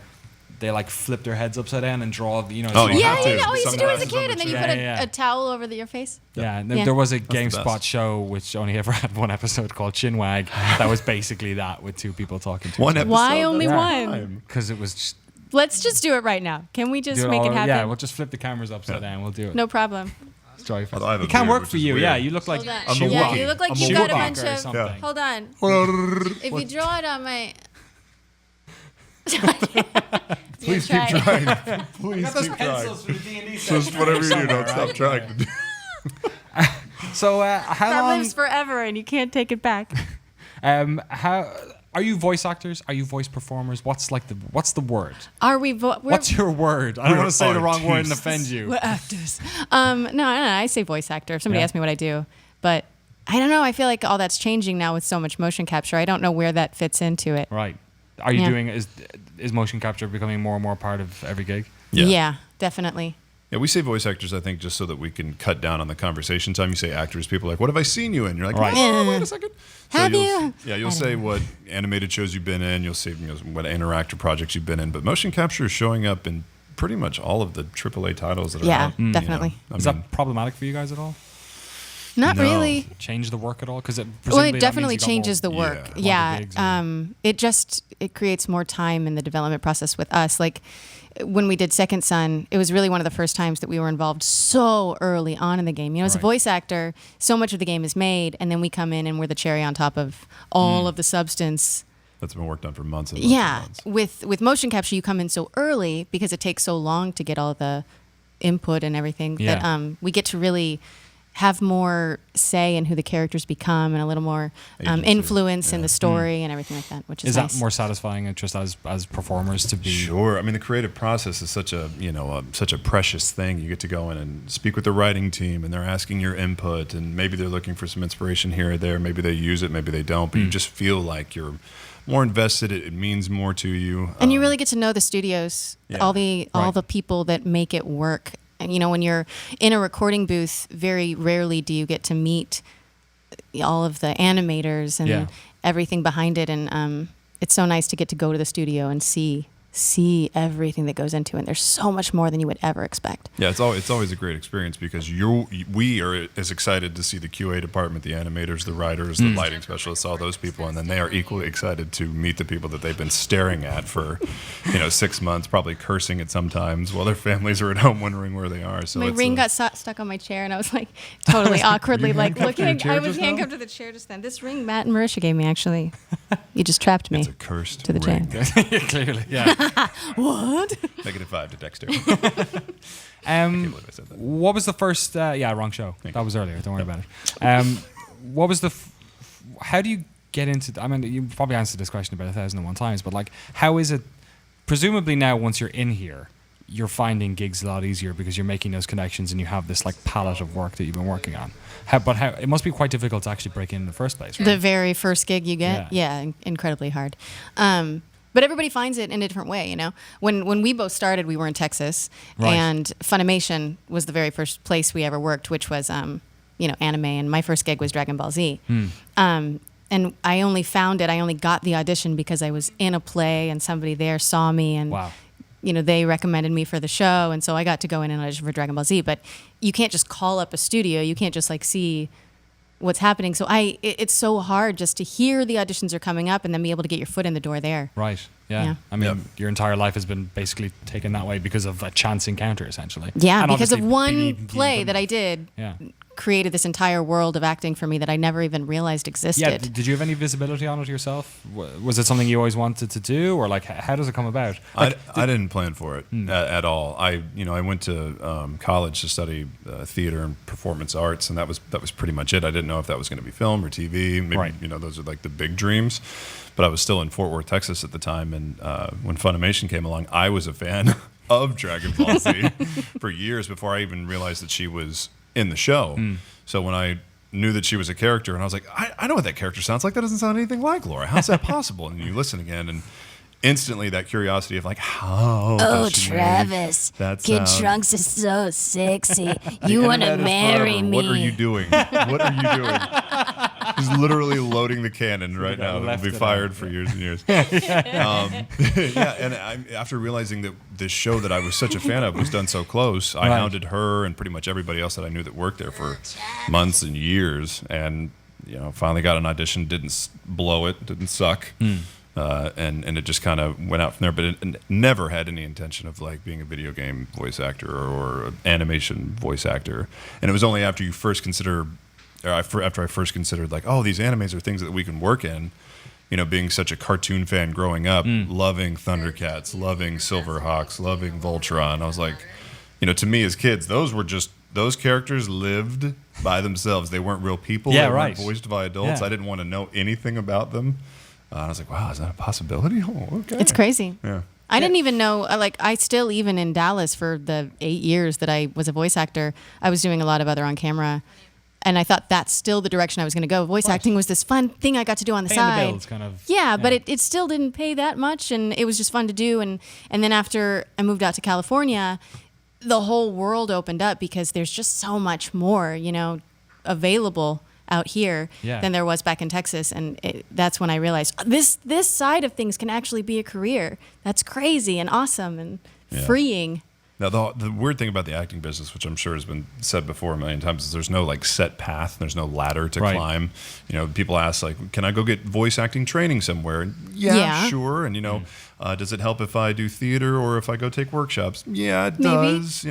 Speaker 2: they like flip their heads upside down and draw.
Speaker 1: Oh,
Speaker 2: some-
Speaker 1: you
Speaker 5: Yeah,
Speaker 1: have
Speaker 5: yeah,
Speaker 1: to.
Speaker 5: yeah. Oh, I used to do it as a
Speaker 1: Sunglasses
Speaker 5: kid,
Speaker 1: on
Speaker 5: and then
Speaker 1: the
Speaker 5: you
Speaker 2: chin.
Speaker 5: put
Speaker 2: Yeah.
Speaker 5: a towel over your face.
Speaker 2: Yeah, and
Speaker 5: Yeah.
Speaker 2: there was a
Speaker 1: the
Speaker 2: GameSpot
Speaker 1: best.
Speaker 2: show which only ever had one episode called Chinwag. That was basically that with two people talking to
Speaker 1: One
Speaker 2: each other.
Speaker 1: episode.
Speaker 5: Why only
Speaker 2: Yeah.
Speaker 5: one?
Speaker 2: Because it was just
Speaker 5: Let's just do it right now. Can we just
Speaker 2: do
Speaker 5: make
Speaker 2: all-
Speaker 5: it happen?
Speaker 2: Yeah, we'll just flip the cameras upside down. We'll do it.
Speaker 5: No problem.
Speaker 2: It's joyful.
Speaker 1: Although I have a
Speaker 2: It can't
Speaker 1: beard,
Speaker 2: work
Speaker 1: which
Speaker 2: for
Speaker 1: is
Speaker 2: you.
Speaker 1: weird.
Speaker 2: Yeah, you look like
Speaker 5: Hold on.
Speaker 1: I'm a
Speaker 2: Chewbacca.
Speaker 5: Yeah,
Speaker 1: Wookiee.
Speaker 5: you look like
Speaker 1: I'm
Speaker 5: you
Speaker 1: a
Speaker 5: got a
Speaker 1: Wookiee.
Speaker 5: bunch
Speaker 2: or
Speaker 5: of.
Speaker 2: something.
Speaker 5: Hold on. If you draw it on my.
Speaker 1: Please keep trying. Please
Speaker 2: Those
Speaker 1: keep trying.
Speaker 2: pencils for the D&D
Speaker 1: Just whatever you do, don't stop trying to do.
Speaker 2: So how
Speaker 5: That
Speaker 2: long?
Speaker 5: lives forever, and you can't take it back.
Speaker 2: How are you voice actors? Are you voice performers? What's the word?
Speaker 5: Are we? We're
Speaker 2: What's your word? I don't
Speaker 1: We're
Speaker 2: want to say the wrong word and
Speaker 1: artists.
Speaker 2: offend you.
Speaker 5: We're actors. No, I say voice actor. If somebody
Speaker 2: Yeah.
Speaker 5: asks me what I do, but I don't know. I feel like all that's changing now with so much motion capture. I don't know where that fits into it.
Speaker 2: Right. Are you
Speaker 5: Yeah.
Speaker 2: doing is motion capture becoming more and more part of every gig?
Speaker 1: Yeah.
Speaker 5: Definitely.
Speaker 1: Yeah, we say voice actors, I think, just so that we can cut down on the conversation time. You say actors, people are like, what have I seen you in? You're like,
Speaker 2: Right.
Speaker 1: oh, wait a second.
Speaker 5: Have
Speaker 1: you'll,
Speaker 5: you?
Speaker 1: Yeah, you'll
Speaker 5: I
Speaker 1: say
Speaker 5: don't know.
Speaker 1: what animated shows you've been in. You'll say what interactive projects you've been in. But motion capture is showing up in pretty much all of the AAA titles that are
Speaker 5: Yeah,
Speaker 1: out. you know.
Speaker 5: definitely.
Speaker 1: I
Speaker 2: Is
Speaker 1: mean,
Speaker 2: that problematic for you guys at all?
Speaker 5: Not
Speaker 1: No.
Speaker 5: really.
Speaker 2: Change the work at all? Because
Speaker 5: Well, it definitely changes the work.
Speaker 1: Yeah.
Speaker 5: Yeah.
Speaker 2: Longer gigs, yeah.
Speaker 5: It creates more time in the development process with us. Like when we did Second Son, it was really one of the first times that we were involved so early on in the game. You know, as a
Speaker 2: Right.
Speaker 5: voice actor, so much of the game is made, and then we come in and we're the cherry on top of all of the substance.
Speaker 1: that's been worked on for months and months
Speaker 5: Yeah.
Speaker 1: and months.
Speaker 5: With motion capture, you come in so early because it takes so long to get all the input and everything
Speaker 2: Yeah.
Speaker 5: that we get to really have more say in who the characters become and a little more
Speaker 1: Agency.
Speaker 5: influence in
Speaker 1: Yeah.
Speaker 5: the story and everything like that, which is,
Speaker 2: Is
Speaker 5: nice.
Speaker 2: that more satisfying just as performers to be?
Speaker 1: Sure. I mean, the creative process is such a such a precious thing. You get to go in and speak with the writing team, and they're asking your input, and maybe they're looking for some inspiration here or there. Maybe they use it, maybe they don't. But you just feel like you're more invested. It means more to you.
Speaker 5: And you really get to know the studios,
Speaker 1: Yeah.
Speaker 5: all the
Speaker 2: Right.
Speaker 5: people that make it work. And you know, when you're in a recording booth, very rarely do you get to meet all of the animators and
Speaker 2: Yeah.
Speaker 5: everything behind it. And it's so nice to get to go to the studio and see everything that goes into it. And there's so much more than you would ever expect.
Speaker 1: Yeah, it's always a great experience because we are as excited to see the QA department, the animators, the writers, the lighting specialists, all those people, and then they are equally excited to meet the people that they've been staring at for 6 months, probably cursing it sometimes, while their families are at home wondering where they are. So
Speaker 5: My
Speaker 1: it's
Speaker 5: ring got stuck on my chair, and I was like totally awkwardly like looking.
Speaker 2: your chair
Speaker 5: I was
Speaker 2: just now?
Speaker 5: handcuffed to the chair just then. This ring Matt and Marisha gave me, actually. You just trapped me.
Speaker 1: it's a cursed
Speaker 5: to the
Speaker 1: ring.
Speaker 2: Clearly, yeah.
Speaker 5: What?
Speaker 1: -5 to Dexter. I
Speaker 2: Um,
Speaker 1: can't believe I said that.
Speaker 2: What was the first? Wrong show.
Speaker 1: Thank
Speaker 2: That
Speaker 1: you.
Speaker 2: was earlier. Don't worry about it. What was the? How do you get into? I mean, you probably answered this question about 1,001 times, but like, how is it? Presumably now, once you're in here, you're finding gigs a lot easier because you're making those connections and you have this like palette of work that you've been working on. But it must be quite difficult to actually break in the first place, right?
Speaker 5: The very first gig you get,
Speaker 2: Yeah.
Speaker 5: incredibly hard. But everybody finds it in a different way, you know. When we both started, we were in Texas,
Speaker 2: Right.
Speaker 5: and Funimation was the very first place we ever worked, which was anime. And my first gig was Dragon Ball Z. And I only found it. I only got the audition because I was in a play, and somebody there saw me, and
Speaker 2: Wow.
Speaker 5: they recommended me for the show, and so I got to go in and audition for Dragon Ball Z. But you can't just call up a studio. You can't just like see what's happening. So it's so hard just to hear the auditions are coming up and then be able to get your foot in the door there.
Speaker 2: Right. Yeah. I mean,
Speaker 1: Yep.
Speaker 2: your entire life has been basically taken that way because of a chance encounter, essentially.
Speaker 5: Yeah,
Speaker 2: And
Speaker 5: because of
Speaker 2: obviously
Speaker 5: one
Speaker 2: being
Speaker 5: play that I did
Speaker 2: Yeah.
Speaker 5: created this entire world of acting for me that I never even realized existed.
Speaker 2: Yeah. Did you have any visibility on it yourself? Was it something you always wanted to do, or like how does it come about? Like,
Speaker 1: I didn't plan for it at all. I went to college to study theater and performance arts, and that was pretty much it. I didn't know if that was going to be film or TV. Maybe,
Speaker 2: Right.
Speaker 1: those are like the big dreams. But I was still in Fort Worth, Texas at the time, and when Funimation came along, I was a fan of Dragon Ball Z for years before I even realized that she was in the show. So when I knew that she was a character, and I was like, I know what that character sounds like. That doesn't sound anything like Laura. How's that possible? And you listen again, and instantly that curiosity of like, how
Speaker 5: Oh,
Speaker 1: does she make
Speaker 5: Travis,
Speaker 1: that
Speaker 5: Kid
Speaker 1: sound?
Speaker 5: Trunks is so sexy.
Speaker 1: The
Speaker 5: You want to
Speaker 1: internet is
Speaker 5: marry
Speaker 1: forever.
Speaker 5: me?
Speaker 1: What are you doing? What are you doing? He's literally loading the cannon right now. It'll
Speaker 2: left
Speaker 1: be
Speaker 2: it
Speaker 1: fired
Speaker 2: out.
Speaker 1: for years and years. And after realizing that this show that I was such a fan of was done so close, I
Speaker 2: Right.
Speaker 1: hounded her and pretty much everybody else that I knew that worked there for months and years, and finally got an audition. Didn't blow it. Didn't suck. And it just kind of went out from there. But it never had any intention of like being a video game voice actor or an animation voice actor. And it was only after you first consider, after I first considered like, oh, these animes are things that we can work in. Being such a cartoon fan growing up, loving Thundercats, loving Silverhawks, loving Voltron. I was like, to me as kids, those characters lived by themselves. They weren't real people.
Speaker 2: Yeah,
Speaker 1: they
Speaker 2: right.
Speaker 1: weren't voiced by adults.
Speaker 2: Yeah.
Speaker 1: I didn't want to know anything about them. I was like, wow, is that a possibility? Oh, okay.
Speaker 5: It's crazy.
Speaker 1: Yeah.
Speaker 5: I didn't even know, I still, even in Dallas for the 8 years that I was a voice actor, I was doing a lot of other on camera. And I thought that's still the direction I was going to go. Voice acting was this fun thing I got to do on the
Speaker 2: Paying the
Speaker 5: side.
Speaker 2: bills, kind of.
Speaker 5: Yeah, but it still didn't pay that much, and it was just fun to do. And then after I moved out to California, the whole world opened up because there's just so much more, available out here
Speaker 2: Yeah.
Speaker 5: than there was back in Texas. And that's when I realized this side of things can actually be a career. That's crazy and awesome and freeing.
Speaker 1: Now, the weird thing about the acting business, which I'm sure has been said before a million times, is there's no like set path. There's no ladder to
Speaker 2: Right.
Speaker 1: climb. People ask like, can I go get voice acting training somewhere? And
Speaker 5: Yeah.
Speaker 1: sure. And does it help if I do theater or if I go take workshops? Yeah, it
Speaker 5: Maybe.
Speaker 1: does.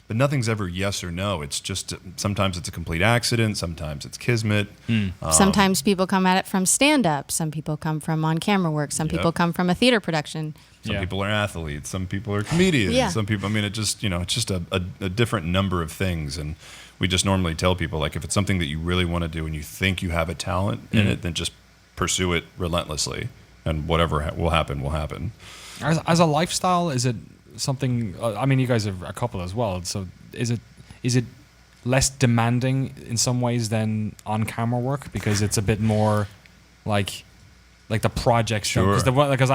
Speaker 1: But nothing's ever yes or no. It's just sometimes it's a complete accident. Sometimes it's kismet.
Speaker 5: Sometimes people come at it from stand-up. Some people come from on-camera work. Some people come from a theater production.
Speaker 1: Some
Speaker 2: Yeah.
Speaker 1: people are athletes. Some people are comedians.
Speaker 5: Yeah.
Speaker 1: Some people, it's just a different number of things. And we just normally tell people, like, if it's something that you really want to do and you think you have a talent in it, then just pursue it relentlessly. And whatever will happen, will happen.
Speaker 2: As a lifestyle, is it something? You guys are a couple as well. So is it less demanding in some ways than on-camera work because it's a bit more like the project stuff?
Speaker 1: Sure.
Speaker 2: Because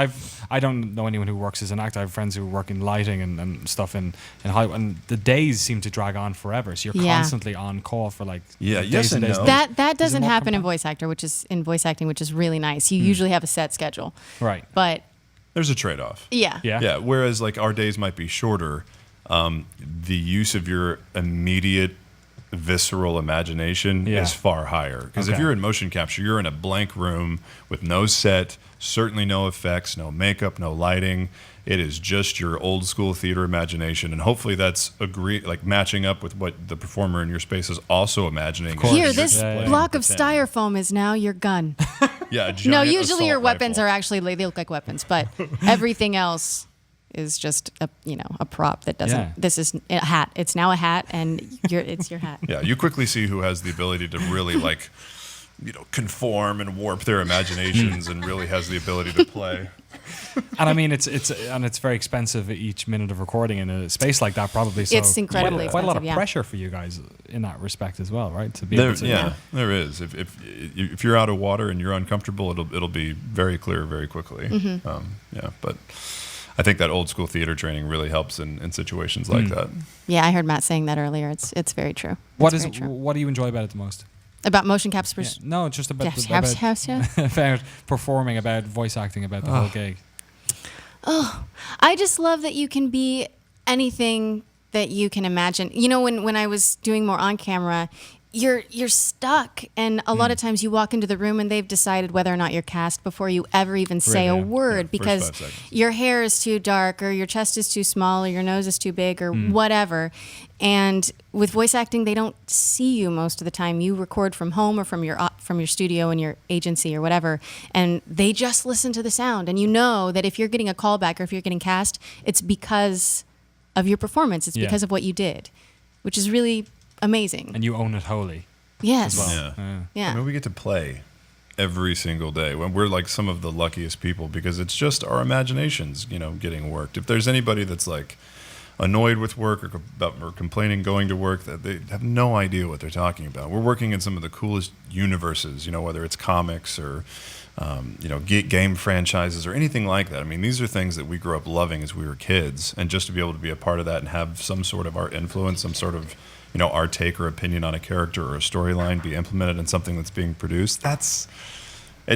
Speaker 2: I don't know anyone who works as an actor. I have friends who work in lighting and stuff in Hollywood, and the days seem to drag on forever. So you're
Speaker 5: Yeah.
Speaker 2: constantly on call for like
Speaker 1: Yeah,
Speaker 2: days
Speaker 1: yes and
Speaker 2: days.
Speaker 1: no.
Speaker 5: That doesn't
Speaker 2: more
Speaker 5: happen in
Speaker 2: compact?
Speaker 5: voice acting, which is really nice. You usually have a set schedule.
Speaker 2: Right.
Speaker 5: But
Speaker 1: There's a trade-off.
Speaker 5: yeah.
Speaker 2: Yeah.
Speaker 1: Yeah, whereas like our days might be shorter, the use of your immediate visceral imagination
Speaker 2: Yeah.
Speaker 1: is far higher. Because if
Speaker 2: Okay.
Speaker 1: you're in motion capture, you're in a blank room with no set, certainly no effects, no makeup, no lighting. It is just your old school theater imagination, and hopefully that's matching up with what the performer in your space is also imagining.
Speaker 2: course.
Speaker 5: Here,
Speaker 1: You're
Speaker 5: this
Speaker 1: just playing
Speaker 5: block of
Speaker 1: with them.
Speaker 5: styrofoam is now your gun.
Speaker 1: Yeah, a
Speaker 5: No,
Speaker 1: giant
Speaker 5: usually your
Speaker 1: assault
Speaker 5: weapons
Speaker 1: rifle.
Speaker 5: are actually they look like weapons, but everything else is just a prop that doesn't.
Speaker 2: Yeah.
Speaker 5: This is a hat. It's now a hat, and it's your hat.
Speaker 1: Yeah, you quickly see who has the ability to really conform and warp their imaginations and really has the ability to play.
Speaker 2: And it's very expensive each minute of recording in a space like that, probably. So
Speaker 5: It's incredibly
Speaker 2: quite a lot of
Speaker 5: expensive, yeah.
Speaker 2: pressure for you guys in that respect as well, right? To be able to,
Speaker 1: There is. If you're out of water and you're uncomfortable, it'll be very clear very quickly. But I think that old school theater training really helps in situations like that.
Speaker 5: Yeah, I heard Matt saying that earlier. It's very true.
Speaker 2: What
Speaker 5: It's
Speaker 2: is
Speaker 5: very true.
Speaker 2: what do you enjoy about it the most?
Speaker 5: About motion capture?
Speaker 2: No, just about
Speaker 5: Yes,
Speaker 2: about performing, about voice acting, about the whole gig.
Speaker 5: I just love that you can be anything that you can imagine. When I was doing more on camera, you're stuck, and a lot of times you walk into the room and they've decided whether or not you're cast before you ever even say a word, because
Speaker 1: 5 seconds.
Speaker 5: your hair is too dark, or your chest is too small, or your nose is too big, or whatever. And with voice acting, they don't see you most of the time. You record from home or from your studio and your agency or whatever, and they just listen to the sound. And you know that if you're getting a callback or if you're getting cast, it's because of your performance. It's because of what you did, which is really amazing.
Speaker 2: And you own it wholly.
Speaker 5: Yes.
Speaker 1: Yeah. I mean, we get to play every single day. When we're like some of the luckiest people, because it's just our imaginations, getting worked. If there's anybody that's like annoyed with work or complaining going to work, that they have no idea what they're talking about. We're working in some of the coolest universes, whether it's comics or game franchises or anything like that. I mean, these are things that we grew up loving as we were kids, and just to be able to be a part of that and have some sort of our influence, some sort of our take or opinion on a character or a storyline be implemented in something that's being produced, it's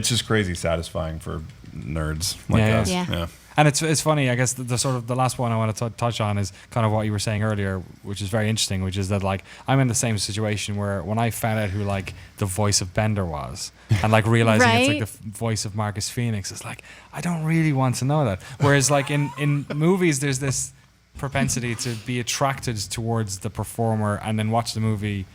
Speaker 1: just crazy satisfying for nerds like us.
Speaker 5: Yeah.
Speaker 2: And it's funny, I guess the sort of the last one I want to touch on is kind of what you were saying earlier, which is very interesting, which is that like I'm in the same situation where when I found out who like the voice of Bender was, and like realizing it's like the voice of Marcus Phoenix, it's like I don't really want to know that. Whereas like in movies, there's this propensity to be attracted towards the performer and then watch the movie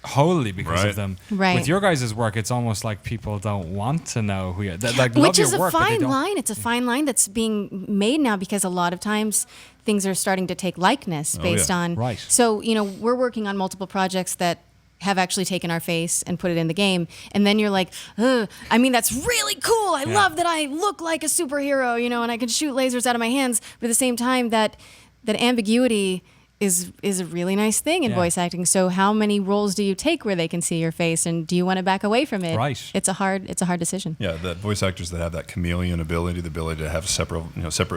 Speaker 2: wholly because of them.
Speaker 5: Right.
Speaker 2: With your guys' work, it's almost like people don't want to know who you like.
Speaker 5: Which is
Speaker 2: a
Speaker 5: fine line. It's a fine line that's being made now, because a lot of times things are starting to take likeness based on.
Speaker 2: Right.
Speaker 5: So, we're working on multiple projects that have actually taken our face and put it in the game. And then you're like, ugh, I mean, that's really cool. I love that I look like a superhero, and I can shoot lasers out of my hands. But at the same time, that ambiguity is a really nice thing in voice acting. So how many roles do you take where they can see your face, and do you want to back away from it?
Speaker 2: Right.
Speaker 5: It's a hard decision.
Speaker 1: Yeah, the voice actors that have that chameleon ability, the ability to have separate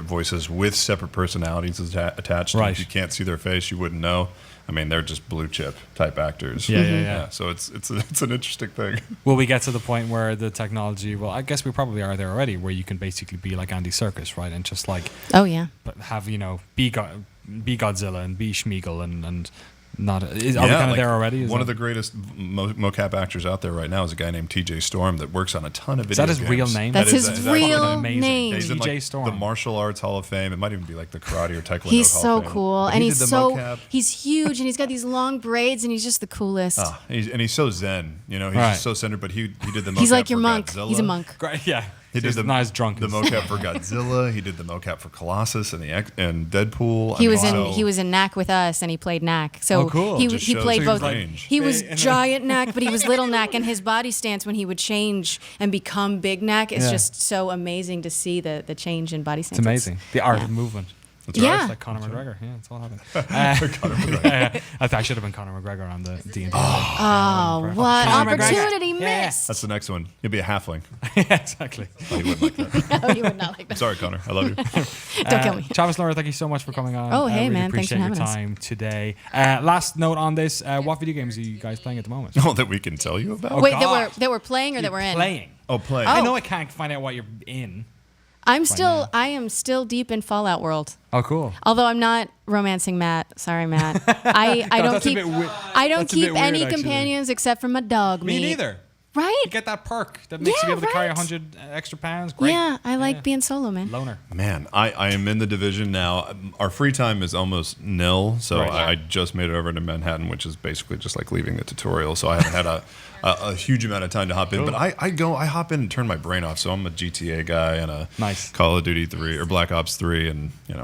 Speaker 1: voices with separate personalities attached.
Speaker 2: Right.
Speaker 1: If you can't see their face, you wouldn't know. I mean, they're just blue chip type actors.
Speaker 2: Yeah.
Speaker 1: So it's an interesting thing.
Speaker 2: Will we get to the point where the technology? Well, I guess we probably are there already, where you can basically be like Andy Serkis, right, and just like but have be Godzilla and be Schmeagol and not. Are we kind of there already?
Speaker 1: One of the greatest mocap actors out there right now is a guy named TJ Storm that works on a ton of video
Speaker 2: games. Is that his
Speaker 1: games.
Speaker 2: real name?
Speaker 5: That's his real
Speaker 2: amazing
Speaker 5: name.
Speaker 1: He's in
Speaker 2: TJ Storm.
Speaker 1: the Martial Arts Hall of Fame. It might even be like the Karate or Taekwondo
Speaker 5: He's
Speaker 1: Hall
Speaker 5: so
Speaker 1: of Fame.
Speaker 5: cool,
Speaker 1: But
Speaker 5: and
Speaker 1: he
Speaker 5: he's
Speaker 1: did the
Speaker 5: so
Speaker 1: mocap.
Speaker 5: he's huge, and he's got these long braids, and he's just the coolest.
Speaker 1: He's so zen, he's just so centered. But he did the mocap.
Speaker 5: He's like your
Speaker 1: for
Speaker 5: monk.
Speaker 1: Godzilla.
Speaker 5: He's a monk.
Speaker 2: Great, yeah.
Speaker 1: He did the
Speaker 2: drunk.
Speaker 1: The mocap for Godzilla. He did the mocap for Colossus and Deadpool.
Speaker 5: He was in Knack with us, and he played Knack. So
Speaker 2: cool.
Speaker 5: he played both.
Speaker 1: range.
Speaker 5: He was giant Knack, but he was little Knack, and his body stance when he would change and become big Knack is just so amazing to see the change in body stance.
Speaker 2: It's amazing. The art of movement.
Speaker 1: That's
Speaker 5: Yeah.
Speaker 1: right.
Speaker 2: It's like Conor McGregor. Yeah, that's all happened. I should have been Conor McGregor on the D&D.
Speaker 5: Oh, what
Speaker 2: Conor McGregor.
Speaker 5: opportunity
Speaker 2: Yeah.
Speaker 5: missed!
Speaker 1: That's the next one. You'll be a halfling.
Speaker 2: Yeah, exactly.
Speaker 1: Oh, you wouldn't like that.
Speaker 5: No, you would not like that.
Speaker 1: Sorry, Connor. I love you.
Speaker 5: Don't kill me.
Speaker 2: Travis, Laura, thank you so much for coming on.
Speaker 5: Oh, hey,
Speaker 2: really
Speaker 5: man. Thanks for
Speaker 2: appreciate your
Speaker 5: having us.
Speaker 2: time today. Last note on this: what video games are you guys playing at the moment?
Speaker 1: Oh, that we can tell you about?
Speaker 5: Wait,
Speaker 2: God.
Speaker 5: that we're playing or that we're in?
Speaker 2: Playing.
Speaker 1: Oh, play.
Speaker 2: I know I can't find out what you're in.
Speaker 5: I am still deep in Fallout World.
Speaker 2: Oh, cool.
Speaker 5: Although I'm not romancing Matt. Sorry, Matt. I don't
Speaker 2: that's a
Speaker 5: keep
Speaker 2: bit weird.
Speaker 5: I don't
Speaker 2: That's a bit
Speaker 5: keep
Speaker 2: weird,
Speaker 5: any
Speaker 2: actually.
Speaker 5: companions except for my dog.
Speaker 2: Me
Speaker 5: meat.
Speaker 2: neither.
Speaker 5: Right?
Speaker 2: You get that perk that makes you
Speaker 5: Yeah,
Speaker 2: be able to carry
Speaker 5: right.
Speaker 2: 100 extra pounds. Great.
Speaker 5: Yeah, I like being solo, man.
Speaker 2: Loner.
Speaker 1: Man, I am in the division now. Our free time is almost nil, so
Speaker 2: Right.
Speaker 1: I just made it over to Manhattan, which is basically just like leaving the tutorial. So I haven't had a huge amount of time to hop in. But I hop in and turn my brain off. So I'm a GTA guy and a
Speaker 2: Nice.
Speaker 1: Call of Duty 3 or Black Ops 3, and
Speaker 2: You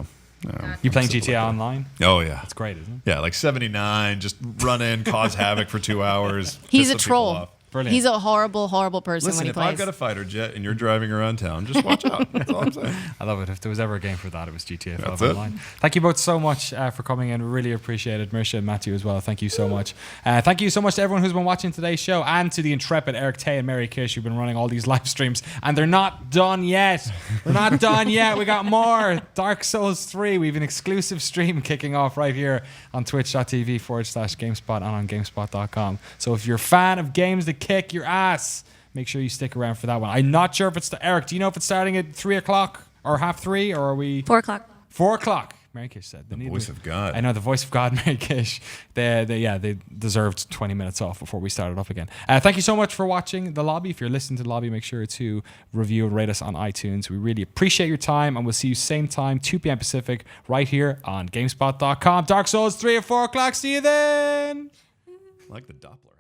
Speaker 2: playing
Speaker 1: stuff
Speaker 2: GTA
Speaker 1: like that.
Speaker 2: Online?
Speaker 1: Oh yeah,
Speaker 2: That's great, isn't it?
Speaker 1: yeah, like 79, just run in, cause havoc for 2 hours.
Speaker 5: He's
Speaker 1: piss
Speaker 5: a
Speaker 1: some people
Speaker 5: troll.
Speaker 1: off.
Speaker 2: Brilliant.
Speaker 5: He's a horrible, horrible person
Speaker 1: Listen,
Speaker 5: when he
Speaker 1: if
Speaker 5: plays.
Speaker 1: I've got a fighter jet and you're driving around town, just watch out. That's all I'm saying.
Speaker 2: I love it. If there was ever a game for that, it was GTA 5
Speaker 1: That's it.
Speaker 2: Online. Thank you both so much for coming in. Really appreciate it. Marisha and Matthew as well. Thank you so much. Thank you so much to everyone who's been watching today's show, and to the intrepid Eric Tay and Mary Kish who've been running all these live streams. And they're not done yet. We're not done yet. We got more. Dark Souls 3. We have an exclusive stream kicking off right here on twitch.tv/GameSpot and on GameSpot.com. So if you're a fan of games that kick your ass, make sure you stick around for that one. I'm not sure if it's Eric. Do you know if it's starting at 3 o'clock or half 3, or are we
Speaker 7: 4 o'clock.
Speaker 2: 4 o'clock? Mary Kish said.
Speaker 1: The voice of God.
Speaker 2: I know, the voice of God, Mary Kish. They deserved 20 minutes off before we started up again. Thank you so much for watching The Lobby. If you're listening to The Lobby, make sure to review and rate us on iTunes. We really appreciate your time, and we'll see you same time, 2 p.m. Pacific, right here on GameSpot.com. Dark Souls 3 at 4 o'clock. See you then.
Speaker 1: Like the Doppler.